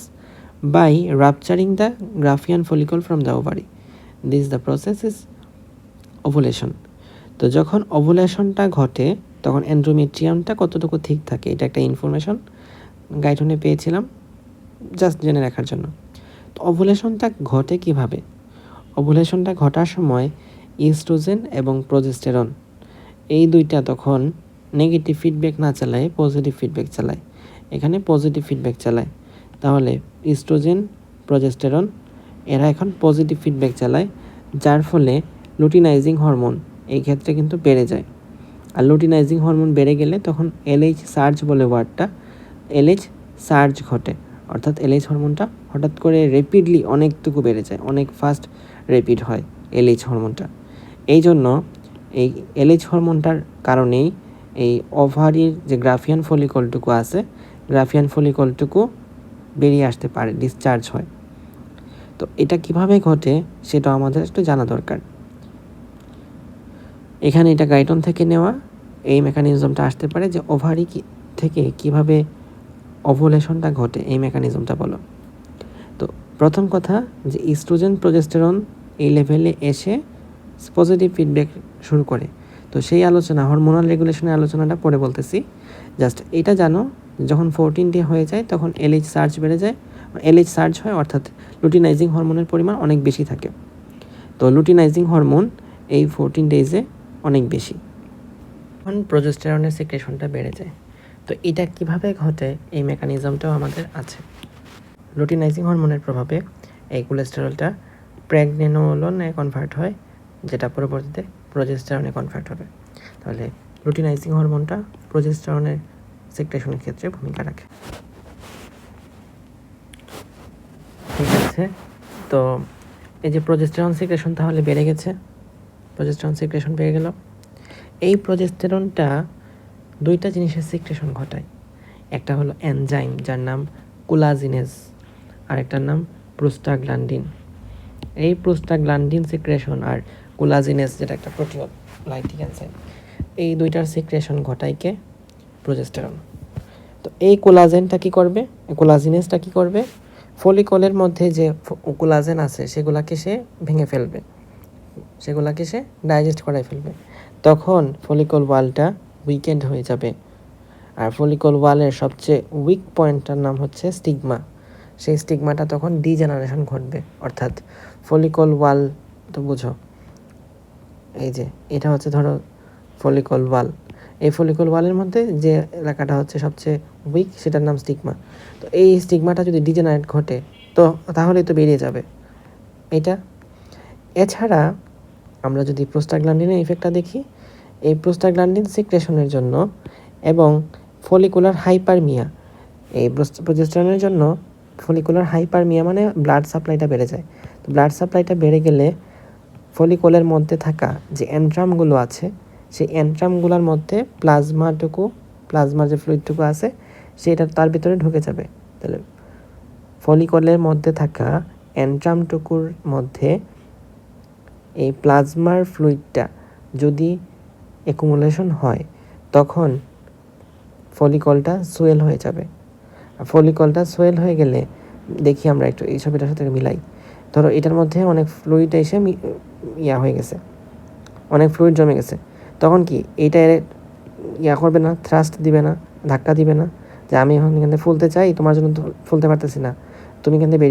by rupturing the Graafian follicle from the ovary. This the process is ovulation. তো যখন ওভুলেশনটা ঘটে তখন এন্ডোমেট্রিয়ামটা কতটুকু ঠিক থাকে, এটা একটা ইনফরমেশন গাইডনে পেয়েছিলাম, জাস্ট জেনে রাখার জন্য। তো ওভুলেশনটা ঘটে কিভাবে? ওভুলেশনটা ঘটার সময় ইস্ট্রোজেন এবং প্রজেস্টেরন এই দুইটা তখন নেগেটিভ ফিডব্যাক না চালায় পজিটিভ ফিডব্যাক চালায়। এখানে পজিটিভ ফিডব্যাক চালায়, তাহলে ইস্ট্রোজেন, প্রজেস্টেরন এরা এখন পজিটিভ ফিডব্যাক চালায়, যার ফলে লুটিনাইজিং হরমোন এই ক্ষেত্রে কিন্তু বেড়ে যায়। আর লুটিনাইজিং হরমোন বেড়ে গেলে তখন এলএইচ সার্জ বলে ওয়ার্ডটা, এলএইচ সার্জ ঘটে, অর্থাৎ এলএইচ হরমোনটা হঠাৎ করে র্যাপিডলি অনেকটুকু বেড়ে যায়, অনেক ফাস্ট র্যাপিড হয় এলএইচ হরমোনটা। এই জন্য এই এলএইচ হরমোনটার কারণেই এই ওভারির যে গ্রাফিয়ান ফলিকলটুকু আছে, গ্রাফিয়ান ফলিকলটুকু বেরিয়ে আসতে পারে, ডিসচার্জ হয়। তো এটা কিভাবে ঘটে সেটা আমাদের একটু জানা দরকার। এখানে এটা গাইটন থেকে নেওয়া, এই মেকানিজমটা আসতে পারে যে ওভারি থেকে কিভাবে ওভুলেশনটা ঘটে, এই মেকানিজমটা বলো। তো প্রথম কথা যে ইস্ট্রোজেন প্রোজেস্টেরন এই লেভেলে এসে পজিটিভ ফিডব্যাক শুরু করে। তো সেই আলোচনা, হরমোনাল রেগুলেশনের আলোচনাটা পরে বলতেছি। জাস্ট এটা জানো, যখন 14 ডে হয়ে যায় তখন এলএইচ সার্জ বেড়ে যায়, এলএইচ সার্জ হয় অর্থাৎ লুটিনাইজিং হরমোনের পরিমাণ অনেক বেশি থাকে। তো লুটিনাইজিং হরমোন এই 14 ডেজে অনেক বেশি, তখন প্রোজেস্টেরনের সিক্রেশনটা বেড়ে যায়। তো এটা কিভাবে ঘটে এই মেকানিজমটাও আমাদের আছে। লুটিনাইজিং হরমোনের প্রভাবে এই কোলেস্টেরলটা প্রেগনেনোলনে কনভার্ট হয়, যেটা পরবর্তীতে প্রোজেস্টেরনে কনভার্ট হবে। তাহলে লুটিনাইজিং হরমোনটা প্রোজেস্টেরনের সিক্রেশনের ক্ষেত্রে ভূমিকা রাখে। ঠিক আছে, তো এই যে প্রোজেস্টেরন সিক্রেশন তাহলে বেড়ে গেছে, প্রোজেস্টেরন সিক্রেশন বেড়ে গেল। এই প্রোজেস্টেরনটা দুইটা জিনিসের সিক্রেশন ঘটায়। একটা হলো এনজাইম যার নাম কোলাজিনেজ, আরেকটার নাম প্রোস্টাগ্ল্যান্ডিন। এই প্রোস্টাগ্ল্যান্ডিন সিক্রেশন আর কোলাজিনেজ, যেটা একটা প্রোটিওলাইটিক এনজাইম, এই দুইটার সিক্রেশন ঘটায় কে? প্রোজেস্টেরন। তো এই কোলাজেনটা কী করবে, কোলাজিনেজটা কী করবে? ফলিকলের মধ্যে যে কোলাজেন আছে সেগুলাকে সে ভেঙে ফেলবে, সেগুলাকে সে ডাইজেস্ট করাই ফেলবে। তখন ফলিকল ওয়ালটা উইকেন্ড হয়ে যাবে। আর ফলিকল ওয়ালের সবচেয়ে উইক পয়েন্টটার নাম হচ্ছে স্টিগমা। সেই স্টিগমাটা তখন ডিজেনারেশন ঘটবে, অর্থাৎ ফলিকল ওয়াল তো বুঝো, এই যে এটা হচ্ছে ধরো ফলিকল ওয়াল, এই ফলিকল ওয়ালের মধ্যে যে এলাকাটা হচ্ছে সবচেয়ে উইক সেটার নাম স্টিগমা। তো এই স্টিগমাটা যদি ডিজেনারেট ঘটে তো তাহলে তো বেরিয়ে যাবে এটা। এছাড়া আমরা যদি প্রোস্টাগ্ল্যান্ডিনের ইফেক্টটা দেখি, এই প্রোস্টাগ্ল্যান্ডিন সিক্রেশনের জন্য এবং ফলিকুলার হাইপারমিয়া, এই প্রোজেস্টেরনের জন্য ফলিকুলার হাইপারমিয়া মানে ব্লাড সাপ্লাইটা বেড়ে যায়। তো ব্লাড সাপ্লাইটা বেড়ে গেলে ফলিকলের মধ্যে থাকা যে অ্যান্ট্রামগুলো আছে, সেই অ্যান্ট্রামগুলোর মধ্যে প্লাজমার যে ফ্লুইডটুকু আছে সেটা তার ভিতরে ঢুকে যাবে। তাহলে ফলিকলের মধ্যে থাকা অ্যান্ট্রামটুকুর মধ্যে এই প্লাজমার ফ্লুইডটা যদি অ্যাকুমুলেশন হয় তখন ফলিকলটা সোয়েল হয়ে যাবে। আর ফলিকলটা সোয়েল হয়ে গেলে দেখি আমরা একটু এই ছবিটার সাথে মিলাই। ধরো এটার মধ্যে অনেক ফ্লুইড এসে হয়ে গেছে, অনেক ফ্লুইড জমে গেছে, তখন কি এইটা করবে না, থ্রাস্ট দিবে না, ধাক্কা দিবে না যে আমি এখন এখান থেকে ফুলতে চাই, তোমার জন্য ফুলতে পারতেছি না, তুমি এখান থেকে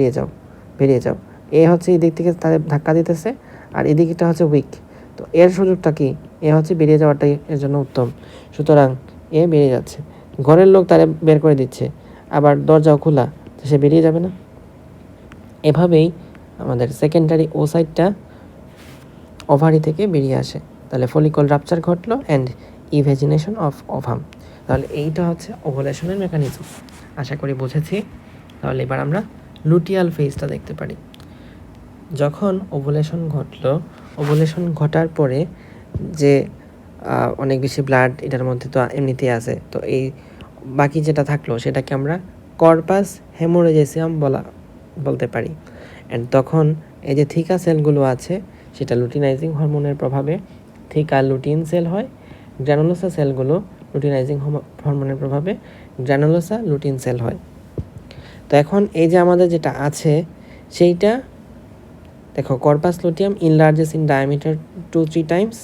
বেরিয়ে যাও। এ হচ্ছে এই দিক থেকে তাদের ধাক্কা দিতেছে, আর এদিকটা হচ্ছে উইক। তো এর সুযোগটা কি? এ হচ্ছে বেরিয়ে যাওয়াটাই এর জন্য উত্তম। সুতরাং এ বেরিয়ে যাচ্ছে, ঘরের লোক তারে বের করে দিচ্ছে, আবার দরজাও খোলা, তো সে বেরিয়ে যাবে না। এভাবেই আমাদের সেকেন্ডারি ওসাইটটা ওভারি থেকে বেরিয়ে আসে। তাহলে ফলিকল রাপচার ঘটলো অ্যান্ড ইভ্যাজিনেশন অফ ওভাম। তাহলে এইটা হচ্ছে ওভুলেশনের মেকানিজম। আশা করি বুঝেছি। তাহলে এবার আমরা লুটিয়াল ফেজটা দেখতে পারি। যখন ওভুলেশন ঘটলো, ওভুলেশন ঘটার পরে যে অনেক বেশি ব্লাড এটার মধ্যে তো এমনিতেই আছে, তো এই বাকি যেটা থাকলো সেটাকে আমরা কর্পাস হেমোরেজিয়াম বলতে পারি। অ্যান্ড তখন এই যে থিকা সেলগুলো আছে সেটা লুটিনাইজিং হরমোনের প্রভাবে থিকা লুটিন সেল হয়, গ্র্যানুলোসা সেলগুলো লুটিনাইজিং হরমোনের প্রভাবে গ্র্যানুলোসা লুটিন সেল হয়। তো এখন এই যে আমাদের যেটা আছে সেইটা দেখো, corpus luteum enlarges in diameter 2-3 times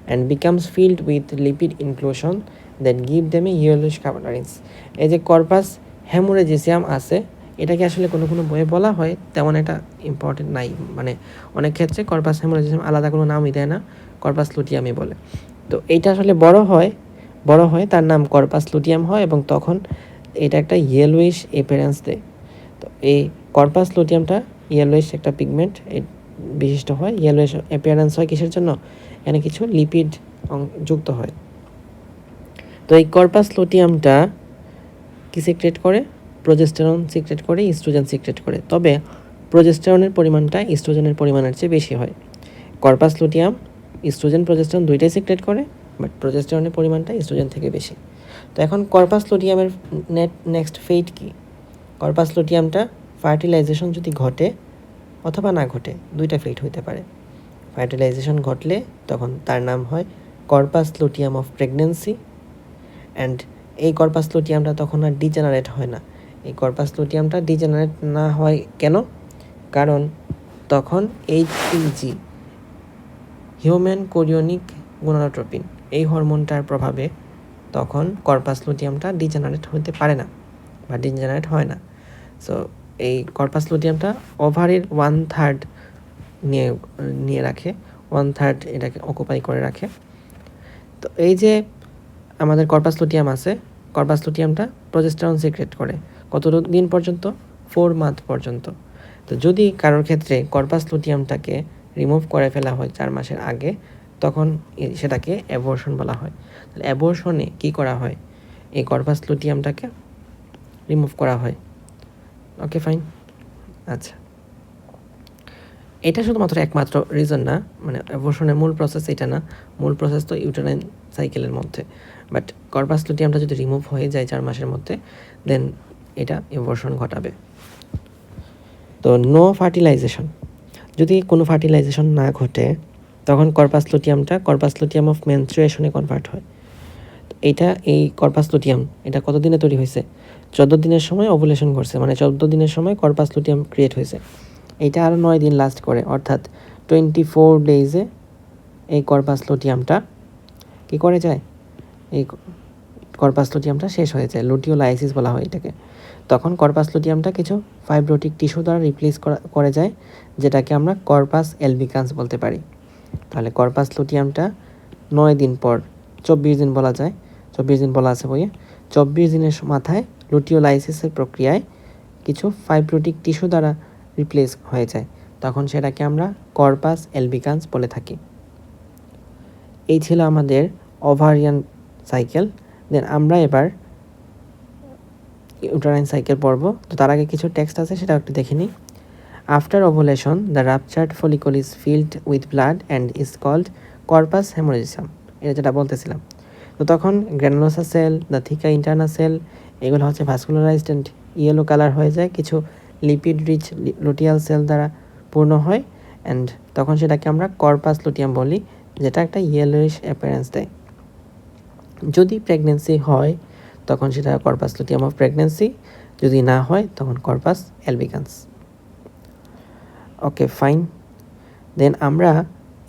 and becomes filled with lipid inclusion that give them a yellowish appearance. এই যে কর্পাস হেমোরেজিয়াম আছে, এটাকে আসলে কোনো বইয়ে বলা হয়, তেমন একটা ইম্পর্টেন্ট নাই, মানে অনেক ক্ষেত্রে কর্পাস হেমোরেজিয়াম আলাদা কোনো নামই দেয় না, কর্পাস লুটিয়ামই বলে। তো এইটা আসলে বড় হয় তার নাম কর্পাস লুটিয়াম হয়, এবং তখন এটা একটা ইয়েলোইশ অ্যাপিয়ারেন্স দেয়। তো এই কর্পাস লুটিয়ামটা ইয়েলোইশ একটা পিগমেন্ট বিশিষ্ট হয়। ইয়েলোইশ অ্যাপিয়ারেন্স হয় কিসের জন্য? এখানে কিছু লিপিড যুক্ত হয়। তো এই কর্পাস লুটিয়ামটা কি সিক্রেট করে? প্রোজেস্টেরন সিক্রেট করে, ইস্ট্রোজেন সিক্রেট করে, তবে প্রোজেস্টেরনের পরিমাণটা ইস্ট্রোজেনের পরিমাণের চেয়ে বেশি হয়। কর্পাস লুটিয়াম ইস্ট্রোজেন প্রোজেস্টেরন দুইটাই সিক্রেট করে, বাট প্রোজেস্টেরনের পরিমাণটা ইস্ট্রোজেন থেকে বেশি। তো এখন কর্পাস লুটিয়ামের নেক্সট ফেট কি? কর্পাস লুটিয়ামটা ফার্টিলাইজেশন যদি ঘটে অথবা না ঘটে, দুইটা ফেট হইতে পারে। ফার্টিলাইজেশন ঘটলে তখন তার নাম হয় corpus luteum of pregnancy. And এই কর্পাস লুটিয়ামটা তখন আর ডিজেনারেট হয় না। এই কর্পাস লুটিয়ামটা ডিজেনারেট না হয় কেন? কারণ তখন HCG, হিউম্যান কোরিওনিক গোনাডোট্রপিন, এই হরমোনটার প্রভাবে তখন কর্পাস লুটিয়ামটা ডিজেনারেট হতে পারে না বা ডিজেনারেট হয় না। সো এই কর্পাস লুটিয়ামটা ওভারির 1/3 নিয়ে রাখে, 1/3 এটাকে অকুপাই করে রাখে। তো এই যে আমাদের কর্পাস লুটিয়াম আছে, কর্পাস লুটিয়ামটা প্রোজেস্টেরন সিক্রেট করে কত দিন পর্যন্ত? 4 মান্থ পর্যন্ত। তো যদি কারোর ক্ষেত্রে কর্পাস লুটিয়ামটাকে রিমুভ করে ফেলা হয় 4 মাসের আগে, তখন সেটাকে অ্যাবর্শন বলা হয়। তাহলে অ্যাবর্শনে কী করা হয়? এই কর্পাস লুটিয়ামটাকে রিমুভ করা হয়। ওকে, ফাইন। আচ্ছা, এটা শুধুমাত্র একমাত্র রিজন না, মানে অ্যাবর্শনের মূল প্রসেস এটা না, মূল প্রসেস তো ইউটেরাইন সাইকেলের মধ্যে। বাট কর্পাস লুটিয়ামটা যদি রিমুভ হয়ে যায় 4 মাসের মধ্যে, দেন এটা অ্যাবর্শন ঘটাবে। তো নো ফার্টিলাইজেশন, যদি কোনো ফার্টিলাইজেশন না ঘটে, তখন কর্পাস লুটিয়ামটা কর্পাস লুটিয়াম অফ মেনস্ট্রুয়েশনে কনভার্ট হয়। এইটা এই কর্পাস লুটিয়াম এটা কত দিনে তৈরি হয়েছে? 14 দিনের সময় ওভুলেশন ঘটছে, মানে 14 দিনের সময় কর্পাস লুটিয়াম ক্রিয়েট হয়েছে। এইটা আরও 9 দিন লাস্ট করে, অর্থাৎ 24 ডেইজে এই কর্পাস লুটিয়ামটা কী করে যায়? এই কর্পাস লুটিয়ামটা শেষ হয়ে যায়, লুটিওলাইসিস বলা হয় এটাকে। তখন কর্পাস লুটিয়ামটা কিছু ফাইব্রোটিক টিস্যু দ্বারা রিপ্লেস করে যায়, যেটাকে আমরা কর্পাস এলবিকান্স বলতে পারি। তাহলে কর্পাস লুটিয়ামটা 9 দিন পর, 24 দিন বলা যায়, 24 দিন বলা আছে বইয়ে, 24 দিনের মাথায় লুটিওলাইসিসের প্রক্রিয়ায় কিছু ফাইব্রোটিক টিস্যু দ্বারা রিপ্লেস হয়ে যায়, তখন সেটাকে আমরা কর্পাস এলবিকান্স বলে থাকি। এই ছিল আমাদের ওভারিয়ান সাইকেল। দেন আমরা এবার ইউটেরাইন সাইকেল পড়ব। তো তার আগে কিছু টেক্সট আছে, সেটা একটু দেখে নিই। After ovulation the ruptured follicle is filled with blood and is called corpus haemorrhagicum, এটা যেটা বলতেছিলাম। তো তখন granulosa cell, the theca interna cell, এগুলো হচ্ছে ভাস্কুলারাইজড অ্যান্ড ইয়েলো কালার হয়ে যায়, কিছু লিপিড রিচ লুটিয়াল সেল দ্বারা পূর্ণ হয়, অ্যান্ড তখন সেটাকে আমরা কর্পাস লুটিয়াম বলি, যেটা একটা ইয়েলোইশ অ্যাপিয়ারেন্স দেয়। যদি প্রেগনেন্সি হয় তখন সেটা কর্পাস লুটিয়াম অফ প্রেগনেন্সি, যদি না হয় তখন কর্পাস এলবিকান্স। ওকে, ফাইন। দেন আমরা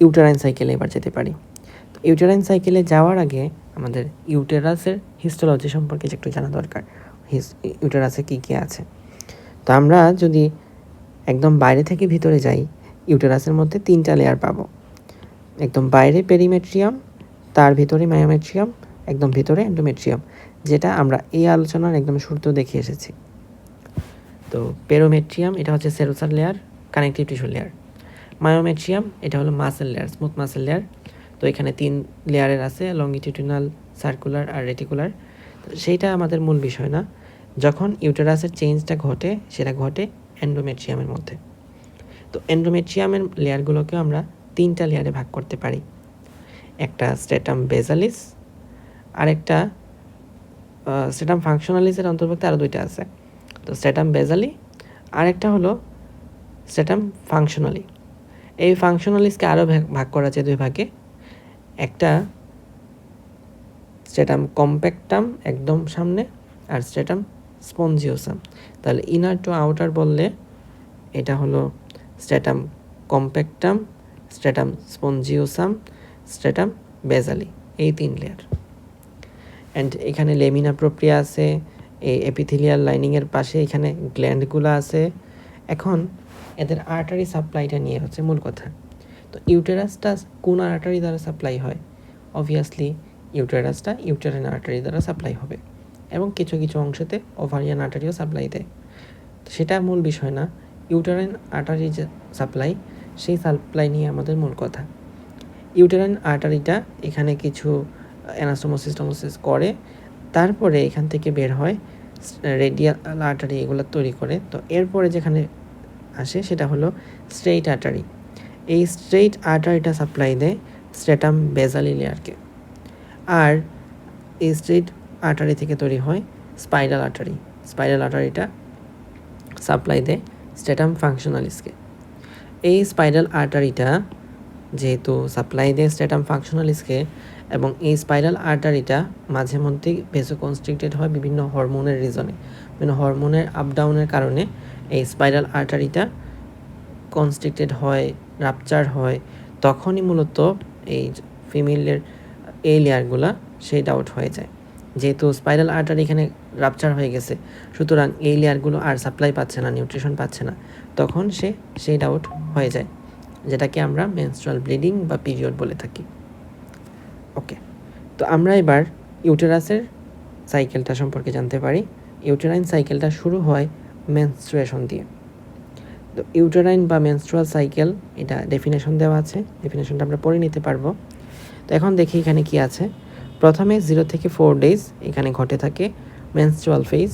ইউটেরাইন সাইকেলে এবার যেতে পারি। তো ইউটেরাইন সাইকেলে যাওয়ার আগে আমাদের ইউটেরাসের হিস্টোলজি সম্পর্কে একটু জানা দরকার, ইউটেরাসে কী কী আছে। তো আমরা যদি একদম বাইরে থেকে ভিতরে যাই, ইউটেরাসের মধ্যে 3টা লেয়ার পাবো। একদম বাইরে পেরিমেট্রিয়াম, তার ভিতরে মায়োমেট্রিয়াম, একদম ভিতরে এন্ডোমেট্রিয়াম, যেটা আমরা এই আলোচনার একদম শুরুতেও দেখে এসেছি। তো পেরোমেট্রিয়াম এটা হচ্ছে সেরোসার layer, connective tissue layer. Myometrium এটা হলো muscle layer, smooth muscle layer. তো এখানে 3 লেয়ারের আছে, লংগিটিউডিনাল, সার্কুলার আর রেটিকুলার। সেইটা আমাদের মূল বিষয় না। যখন ইউটেরাসের চেঞ্জটা ঘটে, সেটা ঘটে এন্ডোমেট্রিয়ামের মধ্যে। তো এন্ডোমেট্রিয়ামের লেয়ারগুলোকেও আমরা 3টা লেয়ারে ভাগ করতে পারি। একটা স্ট্রেটাম বেসালিস, আরেকটা স্ট্রেটাম ফাংশনালিসের অন্তর্ভুক্ত আরও 2টা আছে। তো স্ট্রেটাম বেসালি, আরেকটা হলো স্ট্রেটাম ফাংশনালি। এই ফাংশনালিসকে আরও ভাগ করা যায় 2 ভাগে। একটা স্ট্রেটাম কম্প্যাক্টাম একদম সামনে, আর স্ট্রেটাম স্পঞ্জিওসাম। তাহলে ইনার টু আউটার বললে এটা হলো স্ট্রেটাম কম্প্যাক্টাম, স্ট্রেটাম স্পঞ্জিওসাম, স্ট্রেটাম বেসালি, এই 3 লেয়ার। অ্যান্ড এখানে লেমিনা প্রক্রিয়া আছে, এই এপিথেলিয়াল লাইনিংয়ের পাশে এখানে গ্ল্যান্ডগুলো আছে। এখন এদের আর্টারি সাপ্লাইটা নিয়ে হচ্ছে মূল কথা। তো ইউটেরাসটা কোন আর্টারি দ্বারা সাপ্লাই হয়? অবভিয়াসলি ইউটেরাসটা ইউটেরাইন আর্টারি দ্বারা সাপ্লাই হবে, এবং কিছু কিছু অংশেতে ওভারিয়ান আর্টারিও সাপ্লাই দেয়। তো সেটা মূল বিষয় না, ইউটেরাইন আর্টারি যে সাপ্লাই, সেই সাপ্লাই নিয়ে আমাদের মূল কথা। ইউটেরাইন আর্টারিটা এখানে কিছু অ্যানাস্টোমোসিস করে, তারপরে এখান থেকে বের হয় রেডিয়াল আর্টারি এগুলো তৈরি করে। তো এরপরে যেখানে আসে সেটা হলো স্ট্রেইট আর্টারি। এই স্ট্রেইট আর্টারিটা সাপ্লাই দেয় স্ট্রেটাম বেসালি লেয়ারকে। আর এই স্ট্রেইট আর্টারি থেকে তৈরি হয় স্পাইরাল আর্টারি। স্পাইরাল আর্টারিটা সাপ্লাই দেয় স্ট্রেটাম ফাংশনালিসকে। এই স্পাইরাল আর্টারিটা যেহেতু সাপ্লাই দেয় স্ট্রেটাম ফাংশনালিসকে, এবং এই স্পাইরাল আর্টারিটা মাঝে মধ্যেই ভেসোকনস্ট্রিক্টেড হয় বিভিন্ন হরমোনের রিজনে। বিভিন্ন হরমোনের আপ ডাউনের কারণে এই স্পাইরাল আর্টারিটা কনস্ট্রিক্টেড হয়, রাপচার হয়। তখনই মূলত এই ফিমেলের এই লেয়ারগুলা শেড আউট হয়ে যায়। যেহেতু স্পাইরাল আর্টারি এখানে রাপচার হয়ে গেছে, সুতরাং এই লেয়ারগুলো আর সাপ্লাই পাচ্ছে না, নিউট্রিশন পাচ্ছে না, তখন সে শেড আউট হয়ে যায়, যেটাকে আমরা মেনস্ট্রুয়াল ব্লিডিং বা পিরিয়ড বলে থাকি। ওকে, তো আমরা এবার ইউটেরাসের সাইকেলটা সম্পর্কে জানতে পারি। ইউটেরাইন সাইকেলটা শুরু হয় মেনস্ট্রুয়েশন দিয়ে। তো ইউটেরাইন বা মেনস্ট্রুয়াল সাইকেল, এটা ডেফিনেশন দেওয়া আছে, ডেফিনেশনটা আমরা পড়ে নিতে পারবো। তো এখন দেখি এখানে কি আছে। প্রথমে 0 থেকে 4 ডেজ এখানে ঘটে থাকে মেনস্ট্রুয়াল ফেজ।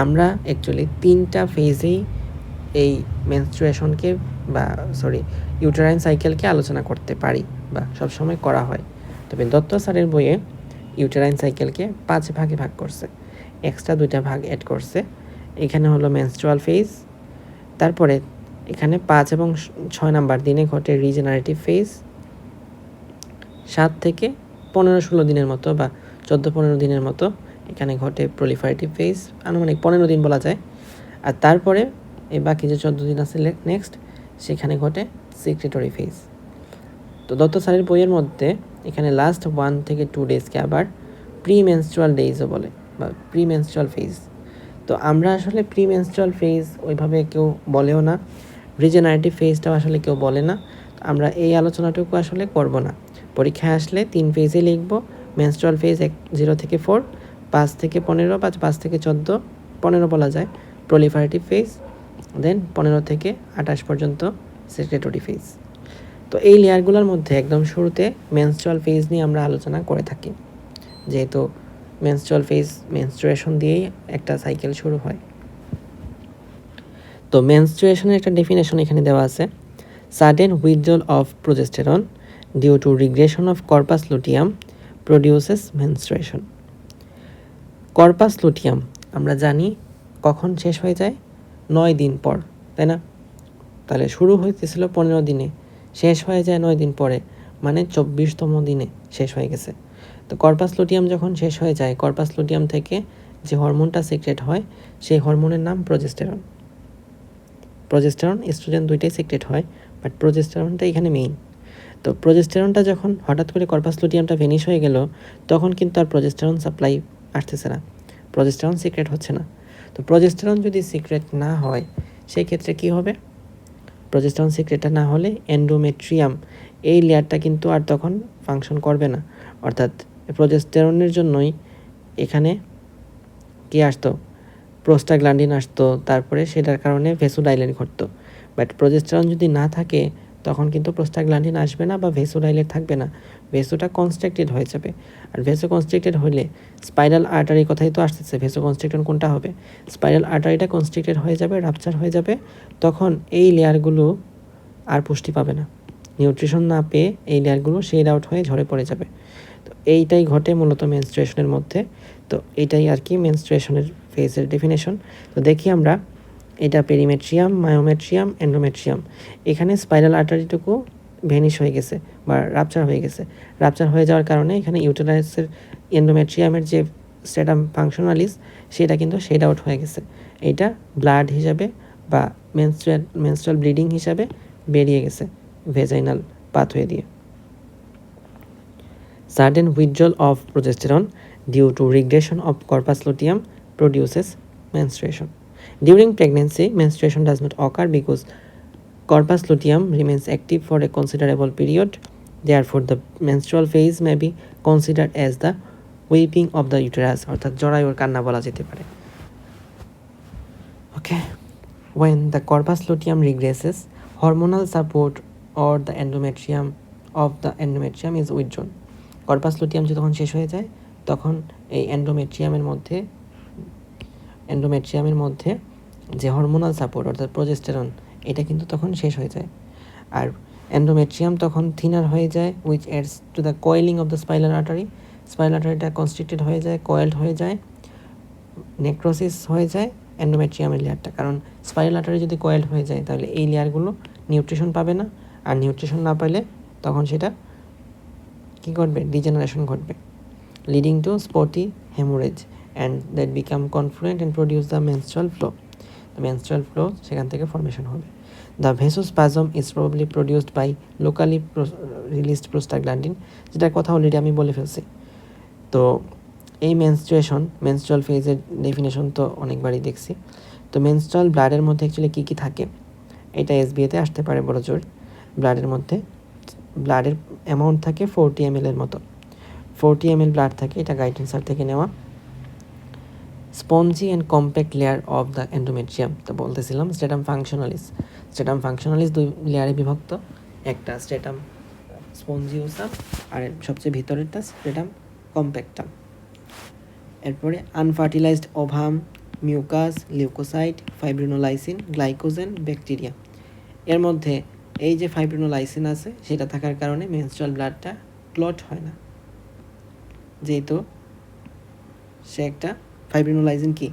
আমরা অ্যাকচুয়ালি 3টা ফেজেই এই মেনস্ট্রুয়েশনকে বা ইউটেরাইন সাইকেলকে আলোচনা করতে পারি বা সবসময় করা হয়। তবে দত্ত স্যারের বইয়ে ইউটেরাইন সাইকেলকে 5 ভাগে ভাগ করছে, এক্সট্রা 2টা ভাগ অ্যাড করছে। এখানে হলো মেনস্ট্রুয়াল ফেজ, তারপরে এখানে 5 এবং 6 নাম্বার দিনে ঘটে রিজেনারেটিভ ফেজ, 7 থেকে 15-16 দিনের মতো বা 14-15 দিনের মতো এখানে ঘটে প্রলিফারেটিভ ফেজ, আনুমানিক 15 দিন বলা যায়। আর তারপরে এই বাকি যে 14 দিন আছে নেক্সট, সেখানে ঘটে সিক্রেটরি ফেজ। তো দত্ত স্যারের বইয়ের মধ্যে এখানে লাস্ট 1 থেকে 2 ডেজকে আবার প্রি মেনস্ট্রুয়াল ডেজও বলে বা প্রি মেনস্ট্রুয়াল ফেজ। তো আমরা আসলে প্রি মেনস্ট্রুয়াল ফেজ ওইভাবে কেউ বলেও না, রিজেনারেটিভ ফেজটাও আসলে কেউ বলে না। আমরা এই আলোচনাটুকু আসলে করব না। পরীক্ষায় আসলে 3 ফেজে লিখব। মেনস্ট্রুয়াল ফেজ 0 থেকে 4, 5 থেকে 15 বা 5 থেকে 14, 15 বলা যায় প্রলিফারেটিভ ফেজ, দেন 15 থেকে 28 পর্যন্ত সেক্রেটরি ফেজ। তো এই লেয়ারগুলোর মধ্যে একদম শুরুতে মেনস্ট্রুয়াল ফেজ নিয়ে আমরা আলোচনা করে থাকি, যেহেতু মেনস্ট্রুয়াল ফেজ মেনস্ট্রুয়েশন দিয়েই একটা সাইকেল শুরু হয়। তো মেনস্ট্রুয়েশনের একটা ডেফিনেশন এখানে দেওয়া আছে, sudden withdrawal of progesterone due to regression of corpus luteum produces menstruation. Corpus luteum আমরা জানি কখন শেষ হয়ে যায়, 9 দিন পর, তাই না? তাহলে শুরু হইতেছিল 15 দিনে, শেষ হয়ে যায় 9 দিন পরে, মানে 24তম দিনে শেষ হয়ে গেছে। তো কর্পাস লুটিয়াম যখন শেষ হয়ে যায়, কর্পাস লুটিয়াম থেকে যে হরমোনটা সিক্রেট হয় সেই হরমোনের নাম প্রোজেস্টেরন। প্রোজেস্টেরন এস্ট্রোজেন দুইটাই সিক্রেট হয়, বাট প্রোজেস্টেরনটা এখানে মেইন। তো প্রোজেস্টেরনটা যখন হঠাৎ করে কর্পাস লুটিয়ামটা ভেনিশ হয়ে গেল, তখন কিন্তু আর প্রোজেস্টেরন সাপ্লাই আসতেছে না, প্রোজেস্টেরন সিক্রেট হচ্ছে না। তো প্রোজেস্টেরন যদি সিক্রেট না হয় সেই ক্ষেত্রে কী হবে? প্রোজেস্টেরন সিক্রেটটা না হলে এন্ডোমেট্রিয়াম এই লেয়ারটা কিন্তু আর তখন ফাংশন করবে না। অর্থাৎ প্রোজেস্টেরনের জন্যই এখানে কি আসতো, প্রোস্টাগ্ল্যান্ডিন আসতো, তারপরে সেটার কারণে ভেসোডাইলেট ঘটতো। বাট প্রোজেস্টেরন যদি না থাকে তখন কিন্তু প্রোস্টাগ্ল্যান্ডিন আসবে না বা ভেসোডাইলেট থাকবে না, ভেসোটা কনস্ট্রাক্টেড হয়ে যাবে। আর ভেসো কনস্ট্রাক্টেড হলে স্পাইরাল আর্টারির কথাই তো আসতেছে, ভেসো কনস্ট্রাকশন কোনটা হবে? স্পাইরাল আর্টারিটা কনস্ট্রাক্টেড হয়ে যাবে, রাপচার হয়ে যাবে, তখন এই লেয়ারগুলো আর পুষ্টি পাবে না, নিউট্রিশন না পেয়ে এই লেয়ারগুলো শেড আউট হয়ে ঝরে পড়ে যাবে। তো এইটাই ঘটে মূলত মেনস্ট্রুয়েশনের মধ্যে। তো এইটাই আর কি মেনস্ট্রুয়েশনের ফেজের ডেফিনেশন। তো দেখি আমরা, এটা পেরিমেট্রিয়াম, মায়োমেট্রিয়াম, এন্ডোমেট্রিয়াম। এখানে স্পাইরাল আর্টারিটুকু ভেনিশ হয়ে গেছে বা রাপচার হয়ে গেছে। রাপচার হয়ে যাওয়ার কারণে এখানে ইউটেরাসের এন্ডোমেট্রিয়ামের যে স্ট্রেটাম ফাংশনালিস সেটা কিন্তু শেড আউট হয়ে গেছে। এইটা ব্লাড হিসাবে বা মেনস্ট্রুয়াল ব্লিডিং হিসাবে বেরিয়ে গেছে ভেজাইনাল পাথওয়ে দিয়ে। Sudden withdrawal of progesterone due to regression of corpus luteum produces menstruation. During pregnancy, menstruation does not occur because corpus luteum remains active for a considerable period. Therefore, the menstrual phase may be considered as the weeping of the uterus, অর্থাৎ জরায়ুর কান্না বলা যেতে পারে। Okay, when the corpus luteum regresses, hormonal support or the endometrium of the endometrium is withdrawn. Corpus luteum যখন শেষ হয়ে যায় তখন এই এন্ডোমেট্রিয়ামের মধ্যে এন্ডোমেট্রিয়ামের মধ্যে যে হরমোনাল সাপোর্ট অর্থাৎ প্রজেস্টেরন এটা কিন্তু তখন শেষ হয়ে যায়, আর এন্ডোমেট্রিয়াম তখন থিনার হয়ে যায়, which adds to the coiling of the spiral artery. Spiral আর্টারিটা কনস্ট্রিক্টেড হয়ে যায়, কয়েলড হয়ে যায়, নেক্রোসিস হয়ে যায় এন্ডোমেট্রিয়ামের লেয়ারটা। কারণ স্পাইনাল আর্টারি যদি কয়েলড হয়ে যায় তাহলে এই লেয়ারগুলো নিউট্রিশন পাবে না, আর নিউট্রিশন না পেলে তখন সেটা কী ঘটবে, ডিজেনারেশন ঘটবে, leading to spotty haemorrhage and that become confluent and produce the menstrual flow. Menstrual flow সেখান থেকে ফর্মেশন হবে। The vasospasm is probably produced by locally released prostaglandin, যেটার কথা অলরেডি আমি বলে ফেলছি। তো এই মেনস্ট্রুয়াল ফেজের ডেফিনেশন তো অনেকবারই দেখছি। তো মেনস্ট্রুয়াল ব্লাডের মধ্যে অ্যাকচুয়ালি কী কী থাকে, এটা এসবিএতে আসতে পারে বড় জোর। ব্লাডের মধ্যে ব্লাডের অ্যামাউন্ট থাকে 40 ml এর মতো, 40 ml ব্লাড থাকে, এটা গাইডেন্সার থেকে নেওয়া। Spongy and compact layer of the endometrium, তো বলতেছিলাম স্ট্রেটাম ফাংশনালিস দুই লেয়ারে বিভক্ত, একটা স্ট্রেটাম স্পঞ্জিওসাম আর সবচেয়ে ভিতরেরটা স্ট্রেটাম কম্প্যাক্টাম। এরপরে unfertilised ovum, mucus, leucocyte, fibrinolysin, glycogen, bacteria. এর মধ্যে এই যে ফাইব্রিনোলাইসিন আছে সেটা থাকার কারণে মেনস্ট্রুয়াল ব্লাডটা ক্লট হয় না, যেহেতু সে একটা ফাইব্রিনোলাইসিন কি,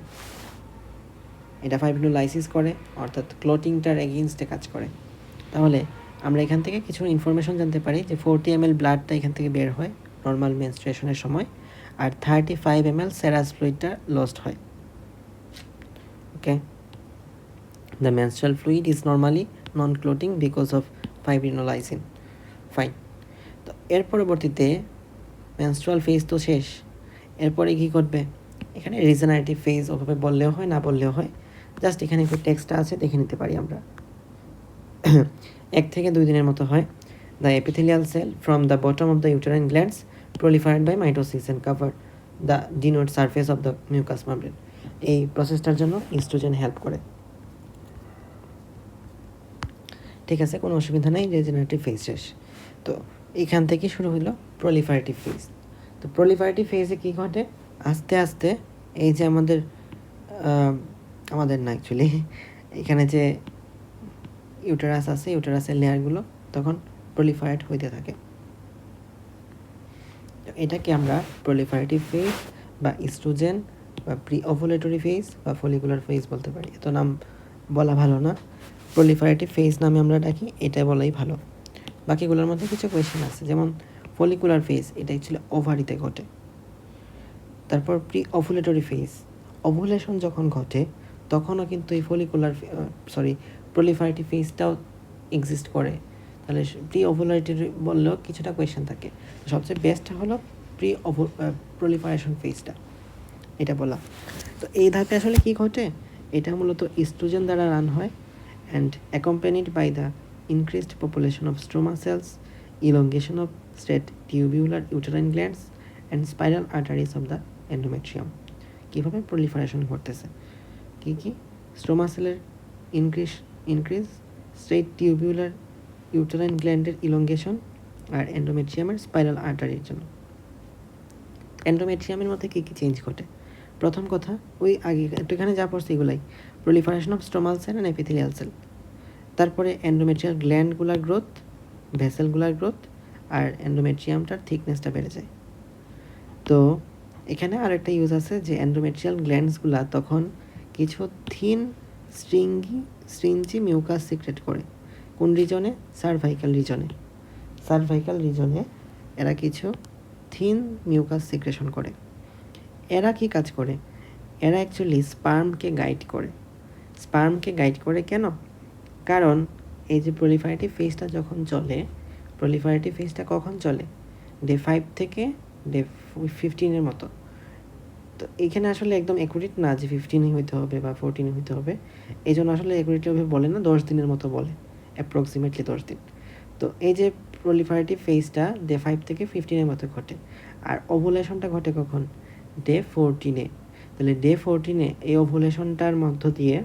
এটা ফাইব্রিনোলাইসিস করে অর্থাৎ ক্লটিংটার এগেইনস্টে কাজ করে। তাহলে আমরা এখান থেকে কিছু ইনফরমেশন জানতে পারি যে 40 ml ব্লাডটা এখান থেকে বের হয় নর্মাল মেনস্ট্রুয়েশনের সময়, আর 35 ml সেরাস ফ্লুইডটা লস্ট হয়। Okay, the menstrual fluid is normally non clotting because of fibrinolysin. Fine. তো এর পরবর্তীতে মেনস্ট্রুয়াল ফেজ তো শেষ, এরপরে কী ঘটবে, এখানে রিজেনারেটিভ ফেজ ওভাবে বললেও হয় না বললেও হয়, জাস্ট এখানে একটু টেক্সটটা আছে দেখে নিতে পারি আমরা। 1 থেকে 2 দিনের মতো হয়। The epithelial cell from the bottom of the uterine glands proliferated by mitosis and cover the denuded surface of the mucous membrane. এই প্রসেসটার জন্য ইস্ট্রোজেন হেল্প করে। ঠিক আছে, কোনো অসুবিধা নেই, রিজেনারেটিভ ফেজ শেষ। তো এখান থেকে শুরু হলো প্রলিফারেটিভ ফেজ। তো প্রলিফারেটিভ ফেজে কী ঘটে, আস্তে আস্তে এই যে আমাদের না অ্যাকচুয়ালি এখানে যে ইউটেরাস আছে, ইউটেরাসের লেয়ারগুলো তখন প্রলিফারেট হইতে থাকে। এটাকে আমরা প্রলিফারেটিভ ফেজ বা ইস্ট্রোজেন বা প্রি ওভুলেটরি ফেজ বা ফলিকুলার ফেজ বলতে পারি। এত নাম বলা ভালো না, প্রলিফারেটিভ ফেজ নামে আমরা ডাকি, এটা বলাই ভালো। বাকিগুলোর মধ্যে কিছু কোয়েশ্চেন আছে, যেমন ফলিকুলার ফেজ, এটা অ্যাকচুয়ালি ওভারিতে ঘটে। তারপর প্রি ওভুলেটরি ফেজ, ওভুলেশন যখন ঘটে তখনও কিন্তু এই প্রলিফারেটিভ ফেজটাও এক্সিস্ট করে। তাহলে প্রি ওভুলেটরি বললেও কিছুটা কোয়েশ্চেন থাকে। সবচেয়ে বেস্টটা হলো প্রলিফারেশন ফেজটা, এটা বলা। তো এই ধাপে আসলে কি ঘটে, এটা মূলত ইস্ট্রোজেন দ্বারা রান হয় and accompanied by the increased population of stroma cells, elongation of straight tubular uterine glands and spiral arteries of the endometrium. কীভাবে প্রলিফারেশন ঘটতেছে, কি স্ট্রোমা সেলের ইনক্রিজ, স্ট্রেট টিউবুলার ইউটেরাইন গ্ল্যান্ডের ইলংগেশন আর এন্ডোমেট্রিয়ামের স্পাইরাল আর্টারির জন্য। এন্ডোমেট্রিয়ামের মধ্যে কী কী চেঞ্জ ঘটে, প্রথম কথা ওই আগে একটু এখানে যা পড়ছে এগুলাই, proliferation of stromal cell and epithelial cell, তারপরে এন্ডোমেট্রিয়াল গ্ল্যান্ডগুলার গ্রোথ, ভেসেলগুলার গ্রোথ, আর এন্ডোমেট্রিয়ামটার থিকনেসটা বেড়ে যায়। তো এখানে আর একটা ইউজ আছে যে এন্ডোমেট্রিয়াল গ্ল্যান্ডসগুলা তখন কিছু থিন স্ট্রিঞ্জি মিউকাস সিক্রেট করে। কোন রিজনে, সার্ভাইকাল রিজনে এরা কিছু থিন মিউকাস সিক্রেশন করে। এরা কি কাজ করে, এরা অ্যাকচুয়ালি স্পার্মকে গাইড করে কেন, কারণ এই যে প্রলিফারেটিভ ফেজটা যখন চলে, প্রলিফারেটিভ ফেজটা কখন চলে, ডে 5 থেকে ডে 15 মতো। তো এইখানে আসলে একদম অ্যাকুরেট না যে 15 হইতে হবে বা 14 হইতে হবে, এই জন্য আসলে অ্যাকুরেটভাবে বলে না, 10 দিনের মতো বলে, অ্যাপ্রক্সিমেটলি 10 দিন। তো এই যে প্রলিফারেটিভ ফেজটা ডে 5 থেকে 15 মতো ঘটে, আর ওভুলেশনটা ঘটে কখন, ডে 14। তাহলে ডে 14 এই ওভুলেশনটার মধ্য দিয়ে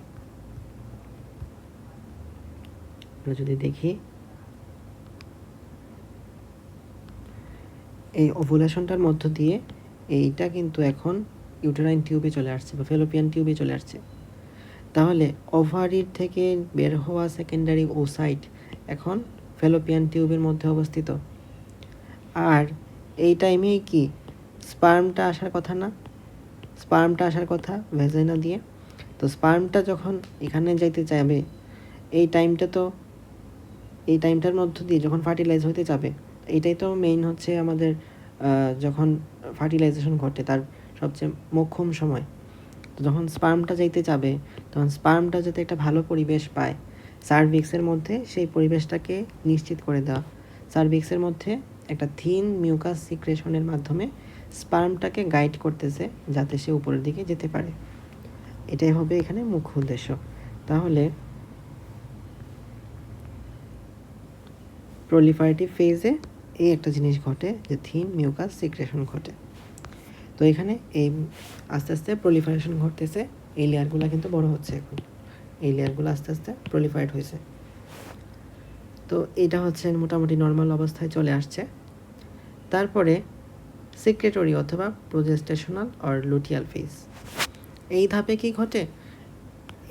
যদি দেখি, এই ওভুলেশনটার মধ্য দিয়ে এইটা কিন্তু এখন ইউটেরাইন টিউবে চলে আসছে বা ফেলোপিয়ান টিউবে চলে আসছে, তাহলে ওভারির থেকে বের হওয়া সেকেন্ডারি ওসাইট এখন ফেলোপিয়ান টিউবের মধ্যে অবস্থিত। আর এই টাইমেই কি স্পার্মটা আসার কথা না? স্পার্মটা আসার কথা ভেজাইনা দিয়ে। তো স্পার্মটা যখন এখানে যাইতে যাবে, এই টাইমটার মধ্য দিয়ে যখন ফার্টিলাইজ হতে যাবে, এইটাই তো মেইন হচ্ছে আমাদের যখন ফার্টিলাইজেশন ঘটে তার সবচেয়ে মোক্ষম সময়। তো যখন স্পার্মটা যাইতে যাবে, তখন স্পার্মটা যাতে একটা ভালো পরিবেশ পায়, সার্ভিক্সের মধ্যে সেই পরিবেশটাকে নিশ্চিত করে দেওয়া। সার্ভিক্সের মধ্যে একটা থিন মিউকাস সিক্রেশনের মাধ্যমে স্পার্মটাকে গাইড করতেছে যাতে সে উপরের দিকে যেতে পারে। এটাই হবে এখানে মুখ্য উদ্দেশ্য। তাহলে প্রলিফারেটিভ ফেজে এই একটা জিনিস ঘটে যে থিন মিউকাস সিক্রেশন ঘটে। তো এখানে এই আস্তে আস্তে প্রলিফারেশন ঘটতেছে, এই লেয়ারগুলো কিন্তু বড় হচ্ছে এখন, এই লেয়ারগুলো আস্তে আস্তে প্রলিফারেট হয়েছে। তো এটা হচ্ছে মোটামুটি নর্মাল অবস্থায় চলে আসছে। তারপরে সিক্রেটরি অথবা প্রোজেস্টেশনাল অর লুটিয়াল ফেজ, এই ধাপে কি ঘটে?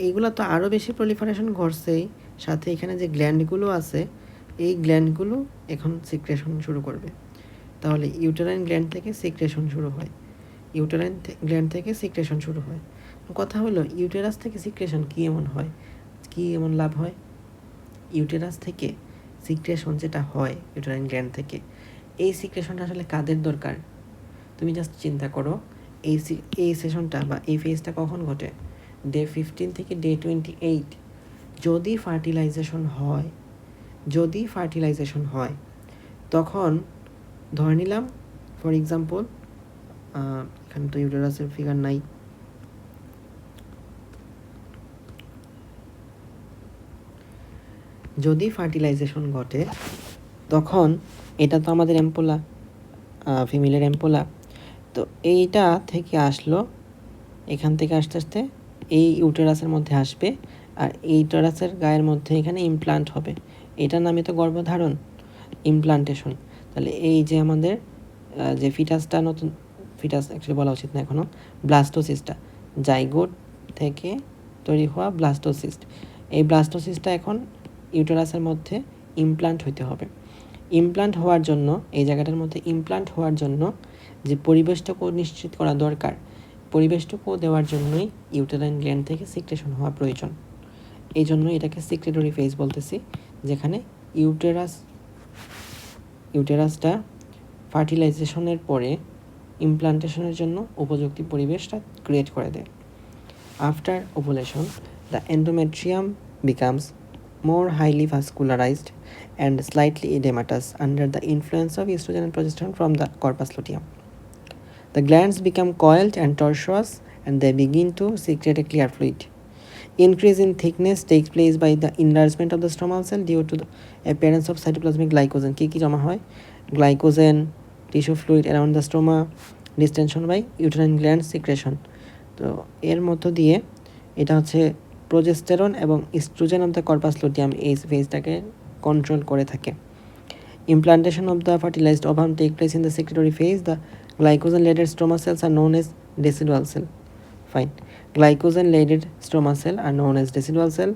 এইগুলো তো আরও বেশি প্রলিফারেশন ঘটছেই, সাথে এখানে যে গ্ল্যান্ডগুলো আছে এই গ্ল্যান্ডগুলো এখন সিক্রেশন শুরু করবে। তাহলে ইউটেরাইন গ্ল্যান্ড থেকে সিক্রেশন শুরু হয়, ইউটেরাইন গ্ল্যান্ড থেকে সিক্রেশন শুরু হয়। কথা হলো ইউটেরাস থেকে সিক্রেশন কী এমন হয়, কী এমন লাভ হয়? ইউটেরাস থেকে সিক্রেশন যেটা হয় ইউটেরাইন গ্ল্যান্ড থেকে, এই সিক্রেশনটা আসলে কাদের দরকার? তুমি জাস্ট চিন্তা করো, এই সেশনটা বা এই ফেজটা কখন ঘটে? ডে 15 থেকে ডে 28। যদি ফার্টিলাইজেশন হয় তখন ধরে নিলাম ফর এক্সাম্পল, এখানে তো ইউটেরাসের ফিগার নাই, যদি ফার্টিলাইজেশন ঘটে তখন এটা তো আমাদের এম্পোলা, ফিমেলের এম্পোলা। তো এইটা থেকে আসলো, এখান থেকে আস্তে আস্তে এই ইউটেরাসের মধ্যে আসবে, আর এই ইউটেরাসের গায়ের মধ্যে এখানে ইমপ্লান্ট হবে। এটার নামই তো গর্ভধারণ, ইমপ্লান্টেশন। তাহলে এই যে আমাদের যে ফিটাসটা, নতুন ফিটাস অ্যাকচুয়ালি বলা উচিত না এখনও, ব্লাস্টোসিস্টটা, জাইগোট থেকে তৈরি হওয়া ব্লাস্টোসিস্ট, এই ব্লাস্টোসিস্টটা এখন ইউটেরাসের মধ্যে ইমপ্লান্ট হইতে হবে। ইমপ্লান্ট হওয়ার জন্য, এই জায়গাটার মধ্যে ইমপ্লান্ট হওয়ার জন্য যে পরিবেশটুকু নিশ্চিত করা দরকার, পরিবেশটুকু দেওয়ার জন্যই ইউটেরাইন গ্ল্যান্ড থেকে সিক্রেশন হওয়া প্রয়োজন। এই জন্য এটাকে সিক্রেটরি ফেজ বলতেছি, যেখানে ইউটেরাসটা ফার্টিলাইজেশনের পরে ইমপ্লান্টেশনের জন্য উপযুক্ত পরিবেশটা ক্রিয়েট করে দেয়। After ovulation, the endometrium becomes more highly vascularized and slightly edematous under the influence of estrogen and progesterone from the corpus luteum. The glands become coiled and tortuous and they begin to secrete a clear fluid. Increase in thickness takes place by the enlargement of the stromal cell due to the appearance of cytoplasmic glycogen. কি জমা হয়? Glycogen, tissue fluid around the stroma, distension by uterine gland secretion. তো এর মধ্য দিয়ে এটা হচ্ছে progesterone এবং oestrogen of the corpus luteum এই ফেজটাকে কন্ট্রোল করে থাকে। Implantation of the fertilised ovum take place in the secretory phase. The glycogen laden stroma cells are known as decidual cell. Fine, glycogen laden stroma cell are known as decidual cell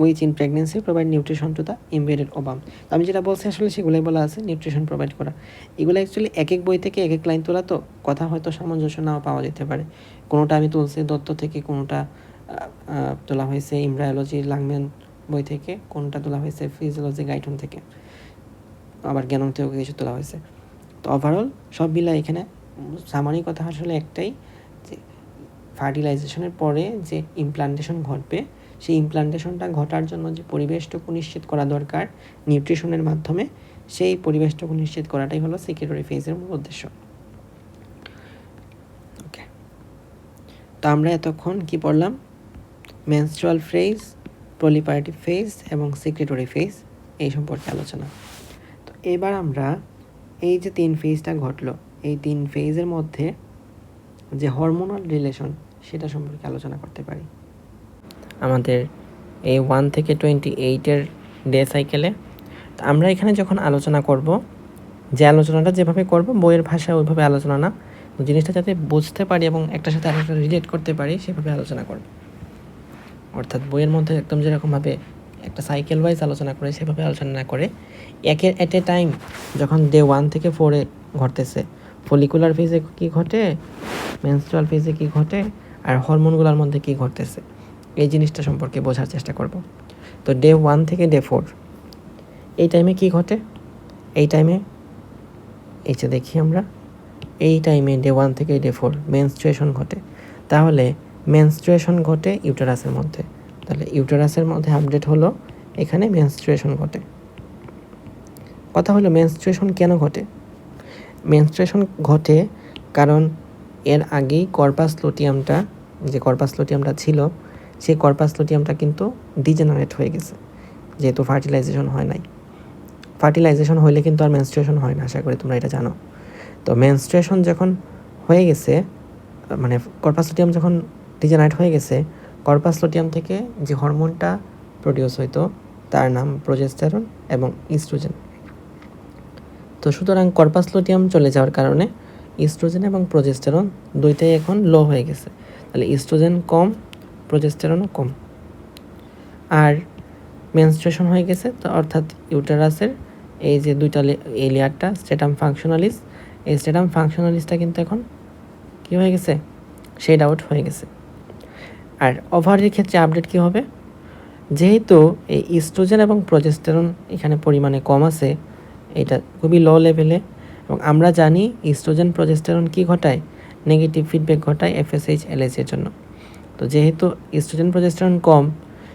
which in pregnancy provide nutrition to the embedded ovum. আমি যেটা বলছি আসলে সেগুলোই বলা আছে, nutrition provide করা। এগুলো actually এক এক বই থেকে এক এক লাইন তোলা, তো কথা হয়তো সামঞ্জস্য নাও পাওয়া যেতে পারে। কোনোটা আমি তুলছি দত্ত থেকে, কোনোটা তোলা হয়েছে এমব্রায়োলজি লাংম্যান বই থেকে, কোনোটা তোলা হয়েছে ফিজিওলজি গাইডন থেকে, আবার জ্ঞানম থেকেও কিছু তোলা হয়েছে। তো ওভারঅল সব মিলা এখানে সামারি কথা আসলে একটাই, যে ফার্টিলাইজেশনের পরে যে ইমপ্লান্টেশন ঘটবে, সেই ইমপ্লান্টেশনটা ঘটার জন্য যে পরিবেশটুকু নিশ্চিত করা দরকার নিউট্রিশনের মাধ্যমে, সেই পরিবেশটুকু নিশ্চিত করাটাই হলো সেক্রেটরি ফেজের মূল উদ্দেশ্য। ওকে, তো আমরা এতক্ষণ কি পড়লাম? মেনস্ট্রুয়াল ফেজ, প্রলিফারেটিভ ফেজ এবং সেক্রেটরি ফেজ, এই সম্পর্কে আলোচনা। তো এবার আমরা এই যে 3 ফেজটা ঘটলো, এই 3 ফেজের মধ্যে যে হরমোনাল রিলেশন সেটা সম্পর্কে আলোচনা করতে পারি। আমাদের এই 1 থেকে 28-এর ডে সাইকেলে আমরা এখানে যখন আলোচনা করব, যে আলোচনাটা যেভাবে করব বইয়ের ভাষায় ওইভাবে আলোচনা না, তো জিনিসটা যাতে বুঝতে পারি এবং একটার সাথে আরেকটা রিলেট করতে পারি সেভাবে আলোচনা করব। অর্থাৎ বইয়ের মধ্যে একদম যেরকমভাবে একটা সাইকেল ওয়াইজ আলোচনা করে সেভাবে আলোচনা না করে একের এট এ টাইম যখন ডে 1 থেকে 4 ঘটতেছে, ফলিকুলার ফেজে কী ঘটে, মেনস্ট্রুয়াল ফেজে কী ঘটে, আর হরমোনগুলোর মধ্যে কী ঘটতেছে, এই জিনিসটা সম্পর্কে বোঝার চেষ্টা করব। তো ডে 1 থেকে ডে 4 এই টাইমে কী ঘটে, এই টাইমে এই যে দেখি আমরা এই টাইমে ডে 1 থেকে ডে 4 মেনস্ট্রুয়েশন ঘটে। তাহলে মেনস্ট্রুয়েশন ঘটে ইউটেরাসের মধ্যে, তাহলে ইউটেরাসের মধ্যে আপডেট হলো এখানে মেনস্ট্রুয়েশন ঘটে। কথা হলো মেনস্ট্রুয়েশন কেন ঘটে? মেনস্ট্রুয়েশন ঘটে কারণ এর আগেই কর্পাস লুটিয়ামটা, যে কর্পাস লুটিয়ামটা ছিল সেই কর্পাস লুটিয়ামটা কিন্তু ডিজেনারেট হয়ে গেছে, যেহেতু ফার্টিলাইজেশন হয় নাই। ফার্টিলাইজেশন হইলে কিন্তু আর মেনস্ট্রুয়েশন হয় না, আশা করি তোমরা এটা জানো। তো মেনস্ট্রুয়েশন যখন হয়ে গেছে, মানে কর্পাস লুটিয়াম যখন ডিজেনারেট হয়ে গেছে, কর্পাস লুটিয়াম থেকে যে হরমোনটা প্রডিউস হইতো তার নাম প্রোজেস্টেরন এবং ইস্ট্রোজেন। তো সুতরাং কর্পাস লুটিয়াম চলে যাওয়ার কারণে ইস্ট্রোজেন এবং প্রোজেস্টেরন দুইটাই এখন লো হয়ে গেছে। তাহলে ইস্ট্রোজেন কম, প্রোজেস্টেরনও কম, আর মেনস্ট্রুয়েশন হয়ে গেছে। তো অর্থাৎ ইউটেরাসের এই যে দুইটা এই লেয়ারটা স্ট্রেটাম ফাংশনালিস, এই স্ট্রেটাম ফাংশনালিসটা কিন্তু এখন কী হয়ে গেছে, শেড আউট হয়ে গেছে। আর ওভারির ক্ষেত্রে আপডেট কী হবে, যেহেতু এই ইস্ট্রোজেন এবং প্রোজেস্টেরন এখানে পরিমাণে কম আছে, এটা খুবই লো লেভেলে, এবং আমরা জানি ইস্ট্রোজেন প্রোজেস্টেরন কী ঘটায়, নেগেটিভ ফিডব্যাক ঘটায় এফএসএইচ এলএইচ এর জন্য। তো যেহেতু ইস্ট্রোজেন প্রোজেস্টেরন কম,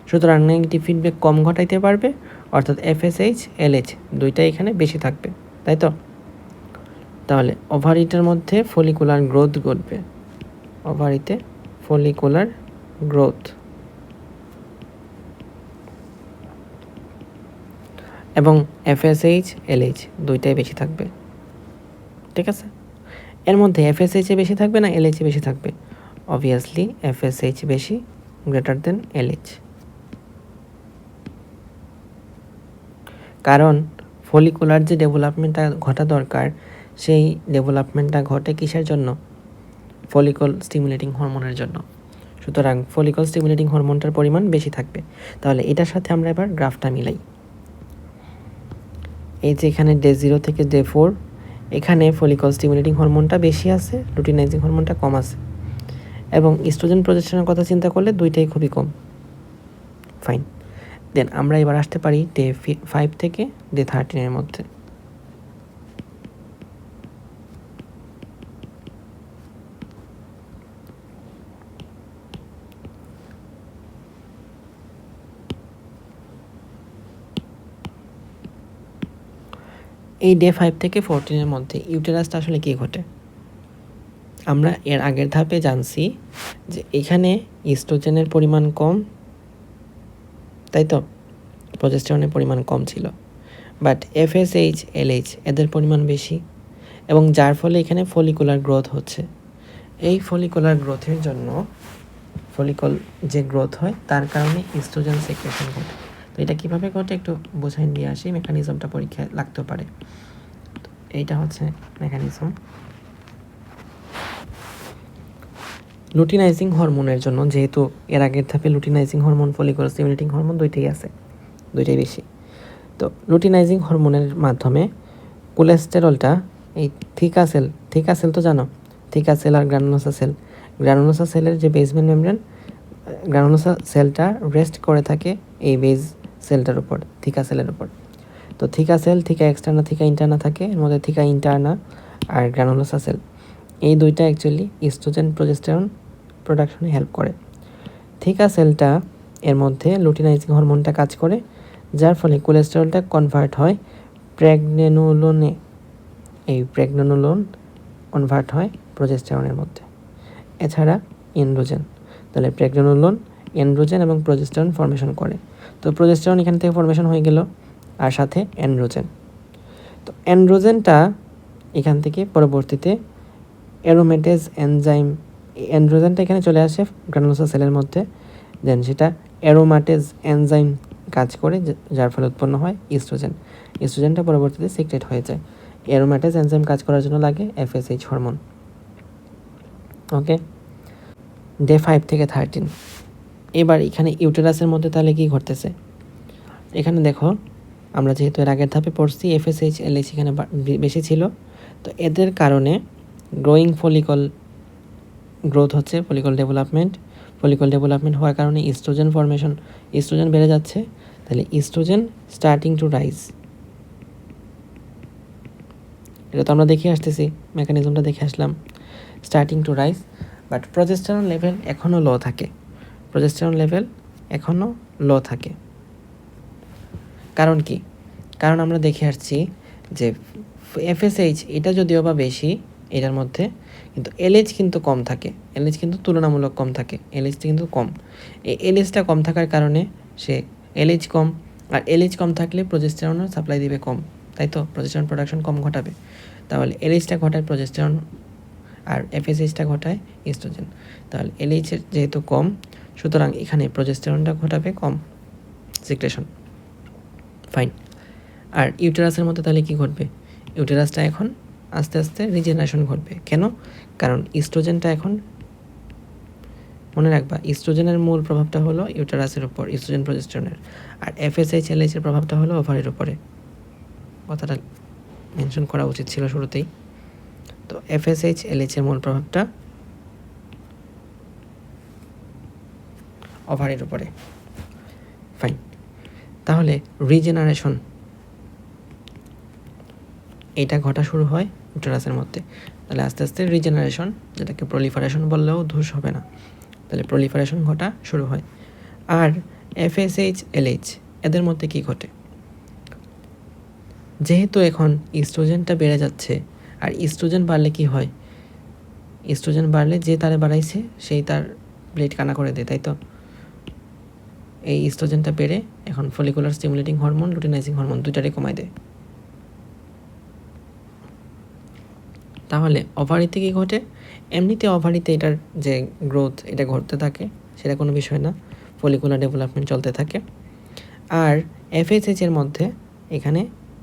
সুতরাং নেগেটিভ ফিডব্যাক কম ঘটাইতে পারবে, অর্থাৎ এফএসএইচ এলএইচ দুইটাই এখানে বেশি থাকবে, তাই তো? তাহলে ওভারিটার মধ্যে ফলিকুলার গ্রোথ ঘটবে, ওভারিতে ফলিকুলার গ্রোথ, এবং এফএসএইচ এলএইচ দুইটাই বেশি থাকবে, ঠিক আছে? এর মধ্যে এফএসএইচ বেশি থাকবে না এলএইচ বেশি থাকবে? অবভিয়াসলি এফএসএইচ বেশি, গ্রেটার দেন এলএইচ। কারণ ফলিকুলার যে ডেভেলপমেন্টটা ঘটা দরকার, সেই ডেভেলপমেন্টটা ঘটে কিসের জন্য? ফলিকল স্টিমুলেটিং হরমোনের জন্য। সুতরাং ফলিকল স্টিমুলেটিং হরমোনটার পরিমাণ বেশি থাকবে। তাহলে এটার সাথে আমরা এবার গ্রাফটা মিলাই। এই যে এখানে ডে 0 থেকে ডে 4 এখানে ফলিকল স্টিমুলেটিং হরমোনটা বেশি আছে, লুটিনাইজিং হরমোনটা কম আছে, এবং ইস্ট্রোজেন প্রজেস্টেরনের কথা চিন্তা করলে দুইটাই খুবই কম। ফাইন, দেন আমরা এবার আসতে পারি ডে 5 থেকে ডে 13 মধ্যে। এই ডে 5 থেকে 14 মধ্যে ইউটেরাসটা আসলে কী ঘটে? আমরা এর আগের ধাপে জানছি যে এখানে ইস্ট্রোজেনের পরিমাণ কম, তাই তো? প্রজেস্টেরনের পরিমাণ কম ছিল, বাট এফএসএইচ এলএইচ এদের পরিমাণ বেশি, এবং যার ফলে এখানে ফলিকুলার গ্রোথ হচ্ছে। এই ফলিকুলার গ্রোথের জন্য, ফলিকল যে গ্রোথ হয় তার কারণে ইস্ট্রোজেন সেক্রেশন ঘটে। তো এটা কীভাবে ঘটে একটু বোঝাই নিয়ে আসি, মেকানিজমটা পরীক্ষায় লাগতে পারে। এইটা হচ্ছে মেকানিজম। লুটিনাইজিং হরমোনের জন্য, যেহেতু এর আগের ধাপে luteinising hormone, follicle stimulating hormone দুইটাই আছে, দুইটাই বেশি। তো লুটিনাইজিং হরমোনের মাধ্যমে কোলেস্টেরলটা এই থিকা সেল তো জানো, থিকা সেল আর গ্রানুলোসা সেল, গ্রানুলোসা সেলের যে বেসমেন্ট মেমব্রেন, গ্রানুলোসা সেলটা রেস্ট করে থাকে এই বেস সেলটার উপর, থিকা সেলের উপর। তো থিকা সেল, থিকা এক্সটার্না, থিকা ইন্টারনা থাকে, এর মধ্যে থিকা ইন্টারনা আর গ্রানুলোসা সেল, এই দুইটা অ্যাকচুয়ালি ইস্ট্রোজেন প্রজেস্টেরন প্রোডাকশনে হেল্প করে। থিকা সেলটা এর মধ্যে লুটিনাইজিং হরমোনটা কাজ করে, যার ফলে কোলেস্টেরলটা কনভার্ট হয় প্রেগনেনোলোনে, এই প্রেগনেনোলোন কনভার্ট হয় প্রজেস্টেরনের মধ্যে। এছাড়া এন্ড্রোজেন, তাহলে প্রেগনেনোলোন, এন্ড্রোজেন এবং প্রজেস্টেরন ফর্মেশন করে। তো প্রজেস্টেরন এখান থেকে ফর্মেশন হয়ে গেল, আর সাথে এন্ড্রোজেন। তো এন্ড্রোজেনটা এখান থেকে পরবর্তীতে অ্যারোমেটেজ এনজাইম, এন্ড্রোজেনটা এখানে চলে আসে গ্রানুলোসা সেলের মধ্যে, দেন সেটা অ্যারোমাটেজ এনজাইম কাজ করে, যার ফলে উৎপন্ন হয় ইস্ট্রোজেন। ইস্ট্রোজেনটা পরবর্তীতে সিক্রেট হয়ে যায়। অ্যারোমাটেজ এনজাইম কাজ করার জন্য লাগে এফএসএইচ হরমোন। ওকে, ডে 5 থেকে 13। এবার এখানে ইউটেরাসের মধ্যে তাহলে কী ঘটতেছে? এখানে দেখো, আমরা যেহেতু এর আগের ধাপে পড়ছি FSH LH এখানে বেশি ছিল, তো এদের কারণে গ্রোয়িং ফলিকল গ্রোথ হচ্ছে, ফলিকল ডেভেলপমেন্ট হওয়ার কারণে ইস্ট্রোজেন ফর্মেশন, ইস্ট্রোজেন বেড়ে যাচ্ছে। তাহলে ইস্ট্রোজেন স্টার্টিং টু রাইজ, এটা তো আমরা দেখে আসতেছি, মেকানিজমটা দেখে আসলাম, starting to rise. But progesterone level এখনও লো থাকে, কারণ কি? কারণ আমরা দেখে আসছি যে FSH এটা যদিও বা বেশি এটার মধ্যে, কিন্তু LH কিন্তু কম থাকে, LH কিন্তু তুলনামূলক কম থাকে, LH কিন্তু কম। এই LHটা কম থাকার কারণে সে LH কম, আর LH কম থাকলে প্রজেস্টেরনের সাপ্লাই দিবে কম, তাই তো? প্রজেস্টেরন প্রোডাকশন কম ঘটাবে, তাহলে LHটা ঘটায় প্রজেস্টেরন আর FSHটা ঘটায় ইস্ট্রোজেন। তাহলে LH যেহেতু কম, সুতরাং এখানে প্রজেস্টেরনটা ঘটাবে কম সিক্রেশন। ফাইন। আর ইউটেরাসের মধ্যে তাহলে কি ঘটবে? ইউটেরাসটা এখন আস্তে আস্তে রিজেনারেশন ঘটবে। কেন? কারণ ইস্ট্রোজেনটা এখন, মনে রাখবা, ইস্ট্রোজেনের মূল প্রভাবটা হলো ইউটেরাসের উপর, ইস্ট্রোজেন প্রজেস্টেরনের, আর FSH LH এর প্রভাবটা হলো ওভারির উপরে। কথাটা মেনশন করা উচিত ছিল শুরুতেই। তো FSH LH এর মূল প্রভাবটা ওভারির উপরে। ফাইন। তাহলে রিজেনারেশন এটা ঘটা শুরু হয় ইউটেরাসের মধ্যে। তাহলে আস্তে আস্তে রিজেনারেশন, যেটাকে প্রলিফারেশন বললেও দোষ হবে না, তাহলে প্রলিফারেশন ঘটা শুরু হয়। আর FSH LH এদের মধ্যে কি ঘটে? যেহেতু এখন ইস্ট্রোজেনটা বেড়ে যাচ্ছে, আর ইস্ট্রোজেন বাড়লে কি হয়? ইস্ট্রোজেন বাড়লে যে তারে বাড়াইছে সেই তার ব্লেড কানা করে দেয়, তাই তো? এই ইস্ট্রোজেনটা বেড়ে এখন follicular stimulating hormone, luteinising hormone দুইটারই কমায় দেয়। তাহলে ওভারিতে কী ঘটে? এমনিতে ওভারিতে এটার যে গ্রোথ এটা ঘটতে থাকে, সেটা কোনো বিষয় না, ফলিকুলার ডেভেলপমেন্ট চলতে থাকে। আর FSH এর মধ্যে এখানে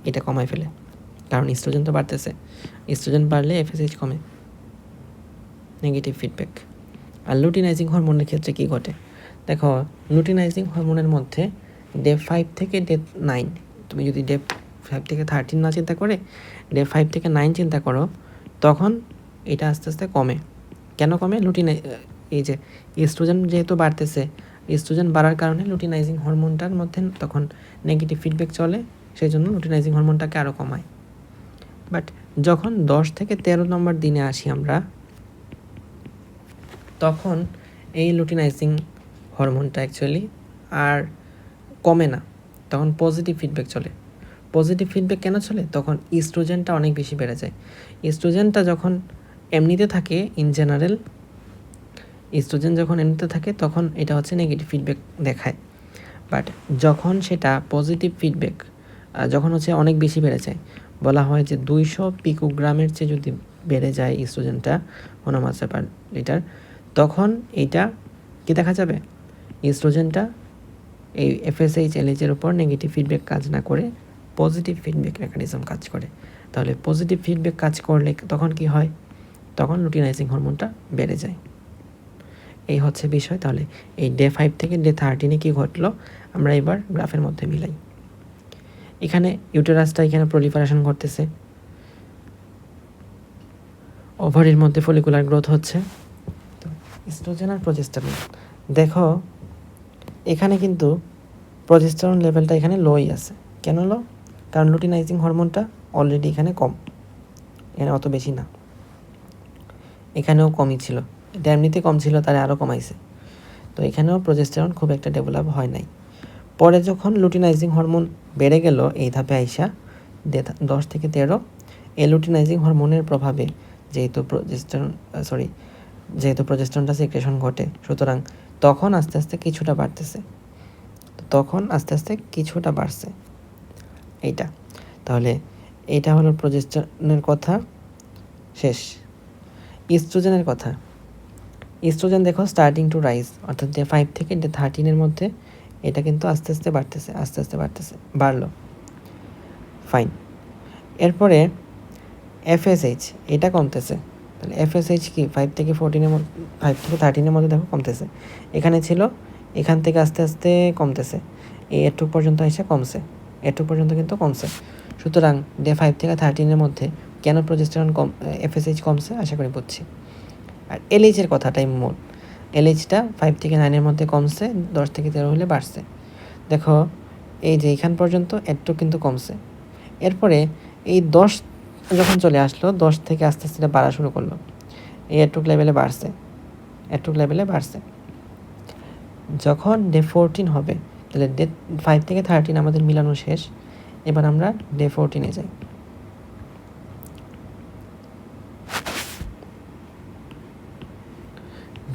এটা কমায় ফেলে, কারণ ইস্ট্রোজেন তো বাড়তেছে, ইস্ট্রোজেন বাড়লে FSH কমে, নেগেটিভ ফিডব্যাক। আর লুটিনাইজিং হরমোনের ক্ষেত্রে কী ঘটে? দেখো, লুটিনাইজিং হরমোনের মধ্যে ডে 5 থেকে ডে 9, তুমি যদি ডে 5 থেকে 13 না চিন্তা করে ডে 5 থেকে 9 চিন্তা করো, তখন এটা আস্তে আস্তে কমে। কেন কমে? এই যে ইস্ট্রোজেন যেহেতু বাড়তেছে, ইস্ট্রোজেন বাড়ার কারণে লুটিনাইজিং হরমোনটার মধ্যে তখন নেগেটিভ ফিডব্যাক চলে, সেই জন্য লুটিনাইজিং হরমোনটাকে আরও কমায়। বাট যখন 10 থেকে 13 নম্বর দিনে আসি আমরা, তখন এই লুটিনাইজিং হরমোনটা অ্যাকচুয়ালি আর কমে না, তখন পজিটিভ ফিডব্যাক চলে। পজিটিভ ফিডব্যাক কেন চলে? তখন ইস্ট্রোজেনটা অনেক বেশি বেড়ে যায়। ইস্ট্রোজেনটা যখন এমনিতে থাকে, ইন জেনারেল ইস্ট্রোজেন যখন এমনিতে থাকে তখন এটা হচ্ছে নেগেটিভ ফিডব্যাক দেখায়। বাট যখন সেটা পজিটিভ ফিডব্যাক, যখন হচ্ছে অনেক বেশি বেড়ে যায়, বলা হয় যে 200 পিকোগ্রামের চেয়ে যদি বেড়ে যায় ইস্ট্রোজেনটা ঘনমাত্রা পার লিটার, তখন এইটা কি দেখা যাবে? ইস্ট্রোজেনটা এই FSH LH এর উপর নেগেটিভ ফিডব্যাক কাজ না করে পজিটিভ ফিডব্যাক মেকানিজম কাজ করে। তাহলে পজিটিভ ফিডব্যাক কাজ করলে তখন কি হয়? তখন লুটিনাইজিং হরমোনটা বেড়ে যায়। এই হচ্ছে বিষয়। তাহলে এই ডে 5 থেকে ডে 13 কি ঘটলো আমরা এবার গ্রাফের মধ্যে মিলাই। এখানে ইউটেরাসটা এখানে প্রলিফারেশন ঘটতেছে, ওভারির মধ্যে ফলিকুলার গ্রোথ হচ্ছে। তো ইস্ট্রোজেন আর প্রজেস্টেরন, দেখো এখানে কিন্তু প্রজেস্টেরন লেভেলটা এখানে লোই আছে। কেন লো? কারণ লুটিনাইজিং হরমোনটা অলরেডি এখানে কম, এখানে অত বেশি না, এখানেও কমই ছিল, এটা এমনিতে কম ছিল, তারা আরও কমাইছে। তো এখানেও প্রজেস্টেরন খুব একটা ডেভেলপ হয় নাই। পরে যখন লুটিনাইজিং হরমোন বেড়ে গেল এই ধাপে আইসা 10 থেকে 13, এই লুটিনাইজিং হরমোনের প্রভাবে যেহেতু প্রজেস্টেরনটা সিক্রেশন ঘটে, সুতরাং তখন আস্তে আস্তে কিছুটা বাড়ছে এইটা। তাহলে এইটা হলো প্রজেস্টেরনের কথা শেষ। ইস্ট্রোজেনের কথা, ইস্ট্রোজেন দেখো স্টার্টিং টু রাইজ, অর্থাৎ ডে 5 থেকে ডে 13 মধ্যে এটা কিন্তু আস্তে আস্তে বাড়তেছে, বাড়লো। ফাইন। এরপরে FSH এটা কমতেছে, তাহলে FSH কি 5 থেকে 14 5 থেকে 13 মধ্যে দেখো কমতেছে, এখানে ছিল, এখান থেকে আস্তে আস্তে কমতেছে, এই এটুক পর্যন্ত এসে কমছে, এটুক পর্যন্ত কিন্তু কমছে। সুতরাং ডে 5 থেকে 13 মধ্যে কেন প্রজেস্টেরন FSH কমছে আশা করি বুঝছি। আর LH কথাটাই মূল, LHটা 5 থেকে 9 মধ্যে কমছে, 10 থেকে 13 হলে বাড়ছে। দেখো এই যে এখান পর্যন্ত একটু কিন্তু কমছে, এরপরে এই 10 যখন চলে আসলো, 10 থেকে আস্তে আস্তে বাড়া শুরু করলো, এই এটুক লেভেলে বাড়ছে, এটুক লেভেলে বাড়ছে। যখন ডে 14 হবে তাহলে ডে 5 থেকে 13 আমাদের মিলানো শেষ, এবার আমরা ডে 14-এ যাই।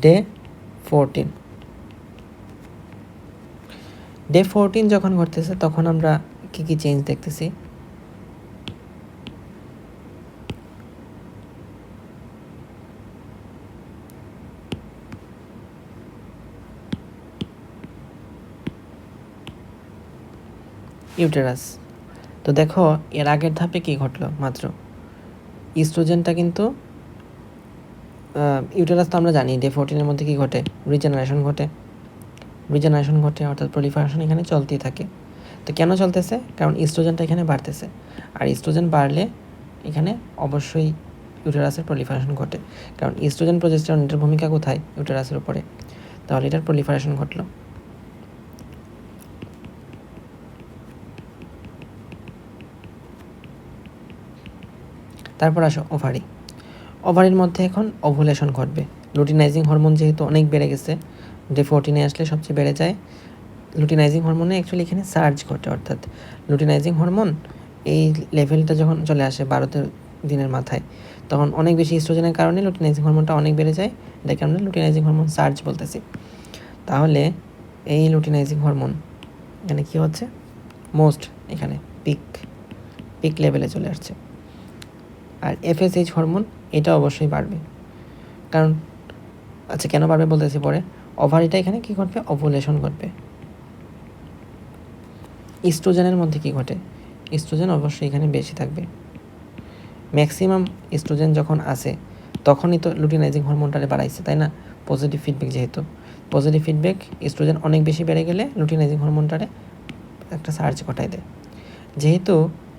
ডে 14, ডে 14 যখন ঘটতেছে তখন আমরা কী কী চেঞ্জ দেখতেছি। ইউটেরাস, তো দেখো এর আগের ধাপে কী ঘটলো, মাত্র ইস্ট্রোজেনটা কিন্তু ইউটেরাস তো আমরা জানি ডে 14-এর মধ্যে কী ঘটে, রিজেনারেশন ঘটে, রিজেনারেশন ঘটে অর্থাৎ প্রলিফারেশন এখানে চলতেই থাকে। তো কেন চলতেছে, কারণ ইস্ট্রোজেনটা এখানে বাড়তেছে, আর ইস্ট্রোজেন বাড়লে এখানে অবশ্যই ইউটেরাসের প্রলিফারেশন ঘটে, কারণ ইস্ট্রোজেন প্রজেস্টেরন এটার ভূমিকা কোথায়, ইউটেরাসের উপরে, তাহলে এটার প্রলিফারেশন ঘটলো। তারপর আসো ওভারি, ওভারির মধ্যে এখন ওভুলেশন ঘটবে, লুটিনাইজিং হরমোন যেহেতু অনেক বেড়ে গেছে, ডে 14-এ আসলে সবচেয়ে বেড়ে যায়। লুটিনাইজিং হরমোনে অ্যাকচুয়ালি এখানে সার্জ ঘটে, অর্থাৎ লুটিনাইজিং হরমোন এই লেভেলটা যখন চলে আসে 12 দিনের মাথায়, তখন অনেক বেশি ইস্ট্রোজেনের কারণে লুটিনাইজিং হরমোনটা অনেক বেড়ে যায়, এটাকে আমরা লুটিনাইজিং হরমোন সার্জ বলতেছি। তাহলে এই লুটিনাইজিং হরমোন এখানে কী হচ্ছে, মোস্ট এখানে পিক লেভেলে চলে আসছে। আর FSH হরমোন এটা অবশ্যই বাড়বে, কারণ আচ্ছা কেন বাড়বে বলতেছি পরে। ওভারিটা এখানে কী ঘটবে, ওভুলেশন ঘটবে। ইস্ট্রোজেনের মধ্যে কী ঘটে, ইস্ট্রোজেন অবশ্যই এখানে বেশি থাকবে, ম্যাক্সিমাম ইস্ট্রোজেন যখন আসে তখনই তো লুটিনাইজিং হরমোনটারে বাড়াইছে, তাই না, পজিটিভ ফিডব্যাক, যেহেতু পজিটিভ ফিডব্যাক ইস্ট্রোজেন অনেক বেশি বেড়ে গেলে লুটিনাইজিং হরমোনটারে একটা সার্চ ঘটায় দেয়। যেহেতু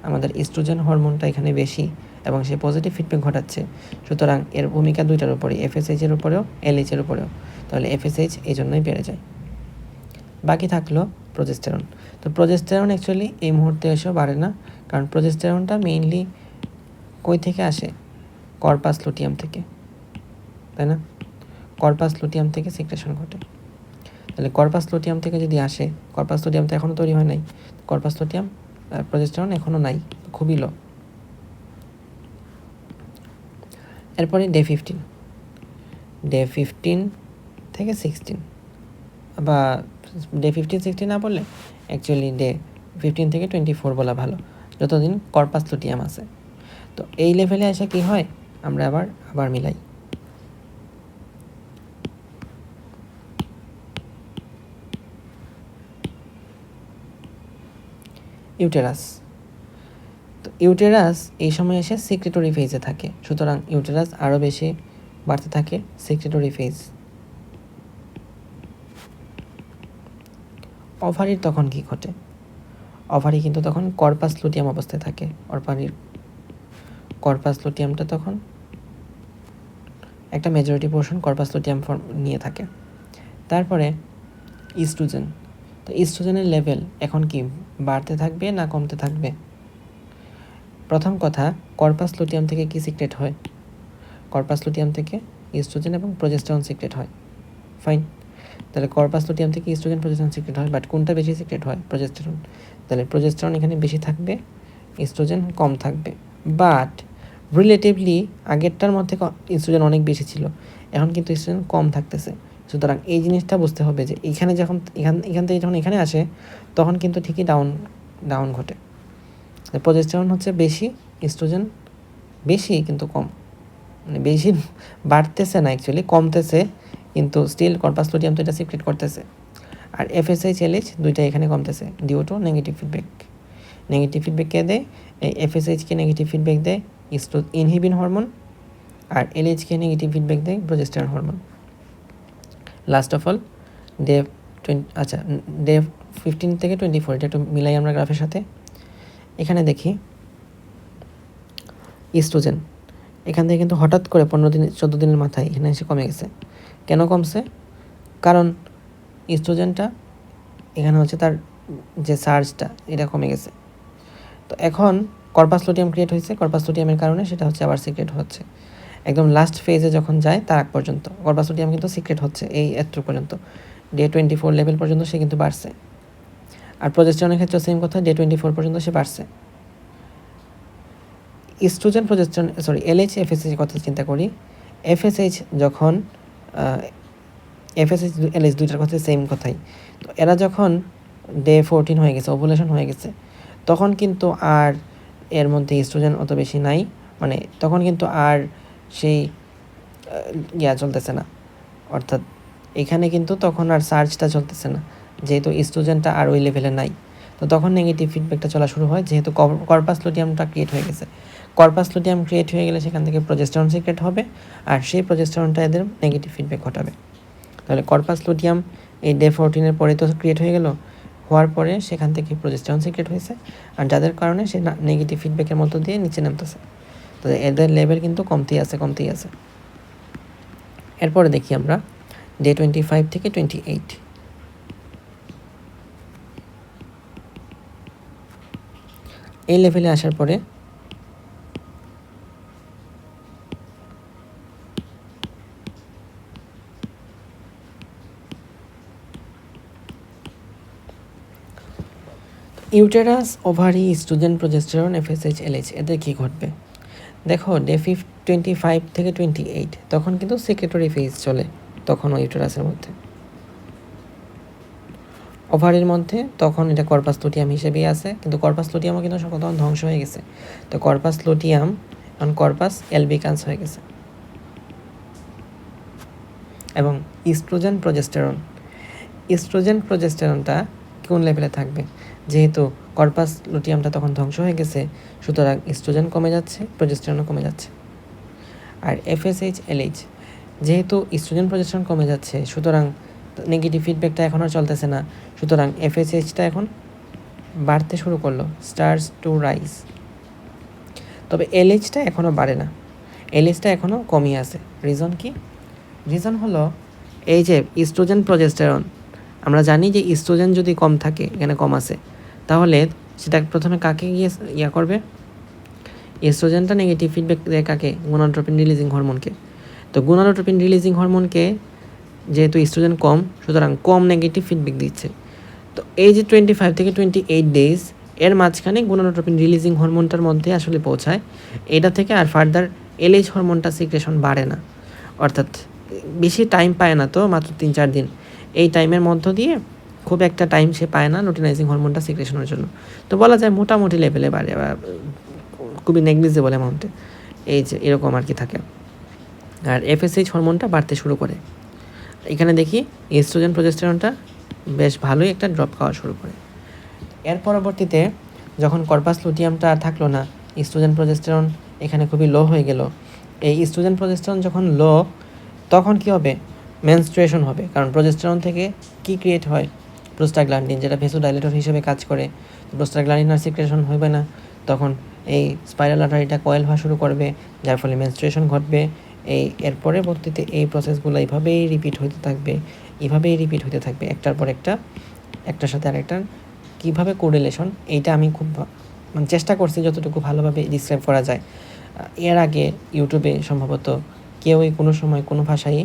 আমাদের ইস্ট্রোজেন হরমোনটা এখানে বেশি এবং সে পজিটিভ ফিডব্যাক ঘটাচ্ছে, সুতরাং এর ভূমিকা দুইটার উপরেই, FSH-এর উপরেও LH-এর উপরেও, তাহলে FSH এই জন্যই বেড়ে যায়। বাকি থাকলো প্রজেস্টেরন। তো প্রজেস্টেরন অ্যাকচুয়ালি এই মুহূর্তে এসেও বাড়ে না, কারণ প্রজেস্টেরনটা মেইনলি কই থেকে আসে, কর্পাস লুটিয়াম থেকে, তাই না, কর্পাস লুটিয়াম থেকে সিক্রেশন ঘটে। তাহলে কর্পাস লুটিয়াম থেকে যদি আসে, কর্পাস লুটিয়াম তো এখনও তৈরি হয় নাই, কর্পাস লুটিয়াম প্রজেস্টেরন এখনও নাই, খুবই লো। এরপরে ডে 15, ডে 15 থেকে 16, বা ডে 15-16 না বললে অ্যাকচুয়ালি ডে 15 থেকে 24 বলা ভালো, যতদিন কর্পাস লুটিয়াম আছে। তো এই লেভেলে এসে কি হয়, আমরা আবার মিলাই। ইউটেরাস, তো ইউটেরাস এই সময় এসে সিক্রেটরি ফেজে থাকে, সুতরাং ইউটেরাস আরও বেশি বাড়তে থাকে সিক্রেটরি ফেজ। ওভারির তখন কি ঘটে, ওভারি কিন্তু তখন কর্পাস লুটিয়াম অবস্থায় থাকে, ওভারির কর্পাস লুটিয়ামটা তখন একটা majority portion corpus luteum form নিয়ে থাকে। তারপরে ইস্ট্রোজেন, তো ইস্ট্রোজেনের লেভেল এখন কি বাড়তে থাকবে না কমতে থাকবে। প্রথম কথা, কর্পাস লুটিয়াম থেকে কি সিক্রেট হয়, কর্পাস লুটিয়াম থেকে ইস্ট্রোজেন এবং প্রজেস্টেরন সিক্রেট হয়, ফাইন। তাহলে কর্পাস লুটিয়াম থেকে ইস্ট্রোজেন প্রজেস্টেরন সিক্রেট হয়, বাট কোনটা বেশি সিক্রেট হয়, প্রজেস্টেরন। তাহলে প্রজেস্টেরন এখানে বেশি থাকবে, ইস্ট্রোজেন কম থাকবে, বাট রিলেটিভলি আগেরটার মধ্যে ইস্ট্রোজেন অনেক বেশি ছিল, এখন কিন্তু ইস্ট্রোজেন কম থাকতেছে। সুতরাং এই জিনিসটা বুঝতে হবে যে এখানে যখন এখান থেকে যখন এখানে আসে তখন কিন্তু ঠিকই ডাউন ঘটে। প্রজেস্টেরন হচ্ছে বেশি, ইস্ট্রোজেন বেশি কিন্তু কম, মানে বেশি বাড়তেছে না, অ্যাকচুয়ালি কমতেছে, কিন্তু স্টিল কর্পাস লুটিয়াম তো এটা সিক্রেট করতেছে। আর FSH LH দুইটা এখানে কমতেছে due to negative feedback. Negative feedback কে দেয়, এই FSH কে নেগেটিভ ফিডব্যাক দেয় ইনহিবিন হরমোন, আর এলএইচকে নেগেটিভ ফিডব্যাক দেয় progesterone hormone. Last of all day day 15 থেকে 24, এটা একটু মিলাই আমরা গ্রাফের সাথে। এখানে দেখি ইস্ট্রোজেন এখান থেকে কিন্তু হঠাৎ করে 14 দিনের মাথায় এখানে এসে কমে গেছে। কেন কমছে? কারণ ইস্ট্রোজেনটা এখানে হচ্ছে তার যে সার্জটা এটা কমে গেছে। তো এখন কর্পাস লুটিয়াম ক্রিয়েট হয়েছে, কর্পাস লুটিয়ামের কারণে সেটা হচ্ছে আবার সিক্রেট হচ্ছে। একদম লাস্ট ফেজে যখন যায় তার আগ পর্যন্ত কর্পাস লুটিয়াম কিন্তু সিক্রেট হচ্ছে এই এতটুকু পর্যন্ত, ডে 24 লেভেল পর্যন্ত সে কিন্তু বাড়ছে। আর প্রজেস্টেরনের ক্ষেত্রে সেম কথা, ডে 24 পর্যন্ত সে বাড়ছে। ইস্ট্রোজেন প্রজেস্টেরন এলএইচ এফএসএইচ কথা চিন্তা করি। এফএসএইচ যখন এফএসএইচ এলএইচ দুইটার কথা সেম কথাই। তো এরা যখন ডে 14 হয়ে গেছে, ওভুলেশন হয়ে গেছে, তখন কিন্তু আর এর মধ্যে ইস্ট্রোজেন অত বেশি নাই, মানে তখন কিন্তু আর সেই চলতেছে না, অর্থাৎ এখানে কিন্তু তখন আর সার্চটা চলতেছে না, যেহেতু ইস্ট্রোজেনটা আর ওই লেভেলে নাই। তো তখন নেগেটিভ ফিডব্যাকটা চলা শুরু হয়, যেহেতু কর্পাস লুটিয়ামটা ক্রিয়েট হয়ে গেছে। কর্পাস লুটিয়াম ক্রিয়েট হয়ে গেলে সেখান থেকে প্রজেস্টেরন সিক্রেট হবে, আর সেই প্রজেস্টেরনটা এদের নেগেটিভ ফিডব্যাক ঘটাবে। তাহলে কর্পাস লুটিয়াম এই ডে 14 পরে তো ক্রিয়েট হয়ে গেল, হওয়ার পরে সেখান থেকে প্রজেস্টেরন সিক্রেট হয়েছে, আর যাদের কারণে সে নেগেটিভ ফিডব্যাকের মধ্য দিয়ে নিচে নামতেছে। তো এদের লেভেল কিন্তু কমতেই আছে। এরপরে দেখি আমরা ডে 25 থেকে 28। এই লেভেলে আসার পরে uterus, ovary, oestrogen, progesterone, FSH, LH এদের কী ঘটবে? দেখো ডে 25 থেকে 28 তখন কিন্তু সেক্রেটরি ফেজ চলে, তখনও ইউটেরাসের মধ্যে। ওভারির মধ্যে তখন এটা কর্পাস লুটিয়াম হিসেবেই আছে, কিন্তু কর্পাস লুটিয়ামও কিন্তু তখন ধ্বংস হয়ে গেছে। তো কর্পাস লুটিয়াম এখন কর্পাস অ্যালবিকান্স হয়ে গেছে। এবং ইস্ট্রোজেন প্রজেস্টেরনটা কোন লেভেলে থাকবে? যেহেতু কর্পাস লুটিয়ামটা তখন ধ্বংস হয়ে গেছে, সুতরাং ইস্ট্রোজেন কমে যাচ্ছে, প্রজেস্টেরনও কমে যাচ্ছে। আর এফএসএইচ, এলএইচ, যেহেতু ইস্ট্রোজেন প্রজেস্টেরন কমে যাচ্ছে, সুতরাং নেগেটিভ ফিডব্যাকটা এখন আর চলতেছে না, সুতরাং এফএসএইচটা এখন বাড়তে শুরু করলো, স্টার্স টু রাইজ। তবে এলএইচটা এখনও বাড়ে না, এলএইচটা এখনও কমই আছে। রিজন কি? রিজন হলো এই যে ইস্ট্রোজেন প্রজেস্টেরন, আমরা জানি যে ইস্ট্রোজেন যদি কম থাকে, এখানে কম আছে, তাহলে সেটা প্রথমে কাকে গিয়ে করবে? ইস্ট্রোজেনটা নেগেটিভ ফিডব্যাক দেয় কাকে? গোনাডোট্রপিন রিলিজিং হরমোনকে। তো গোনাডোট্রপিন রিলিজিং হরমোনকে যেহেতু ইস্ট্রোজেন কম, সুতরাং কম নেগেটিভ ফিডব্যাক দিচ্ছে। তো এই যে 25 থেকে 28 ডেজ এর মাঝখানে গোনাডোট্রপিন রিলিজিং হরমোনটার মধ্যে আসলে পৌঁছায়, এটা থেকে আর ফার্দার এলএইচ হরমোনটা সিক্রেশন বাড়ে না, অর্থাৎ বেশি টাইম পায় না, তো মাত্র 3-4 দিন। এই টাইমের মধ্য দিয়ে খুব একটা টাইম সে পায় না লুটিনাইজিং হরমোনটা সিক্রেশনের জন্য। তো বলা যায় মোটামুটি লেভেলে বাড়ে, বা খুবই নেগলিজেবল অ্যামাউন্টে, এই যে এরকম আর কি থাকে। আর এফএসএইচ হরমোনটা বাড়তে শুরু করে। এখানে দেখি ইস্ট্রোজেন প্রজেস্টেরনটা বেশ ভালোই একটা ড্রপ খাওয়া শুরু করে। এর পরবর্তীতে যখন কর্পাস লুটিয়ামটা আর থাকলো না, ইস্ট্রোজেন প্রজেস্টেরন এখানে খুবই লো হয়ে গেল। এই ইস্ট্রোজেন প্রজেস্টেরন যখন লো, তখন কি হবে? মেনস্ট্রুয়েশন হবে, কারণ প্রজেস্টেরন থেকে কি ক্রিয়েট হয়? প্রোস্টাগ্ল্যান্ডিন, যেটা ভেসোডাইলেটর হিসেবে কাজ করে। প্রোস্টাগ্ল্যান্ডিন আর সিক্রেশন হবে না, তখন এই স্পাইরাল আর্টারিটা কয়েল হওয়া শুরু করবে, যার ফলে মেনস্ট্রুয়েশন ঘটবে। এর পরবর্তীতে এই প্রসেসগুলো এইভাবেই রিপিট হতে থাকবে একটার পর একটা, একটার সাথে আরেকটার কীভাবে কোরিলেশন, এইটা আমি খুব চেষ্টা করছি যতটুকু ভালোভাবে ডিসক্রাইব করা যায়। এর আগে ইউটিউবে সম্ভবত কেউই কোনো সময় কোনো ভাষায়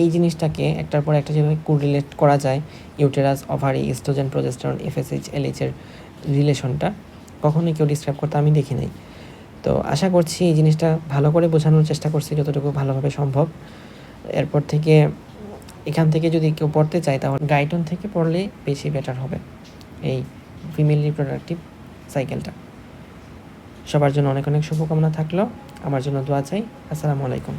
এই জিনিসটাকে একটার পর একটা যেভাবে কোরিলেট করা যায়, uterus, ovary, oestrogen, progesterone, FSH, এলএইচের রিলেশনটা কখনোই কেউ ডিসক্রাইব করতে আমি দেখি নাই। তো আশা করছি এই জিনিসটা ভালো করে বোঝানোর চেষ্টা করছি যতটুকু ভালোভাবে সম্ভব। এরপর থেকে এখান থেকে যদি কেউ পড়তে চায়, তাহলে গাইডন থেকে পড়লে বেশি বেটার হবে এই ফিমেল রিপ্রোডাক্টিভ সাইকেলটা। সবার জন্য অনেক অনেক শুভকামনা থাকলো, আমার জন্য দোয়া চাই। আসসালামু আলাইকুম।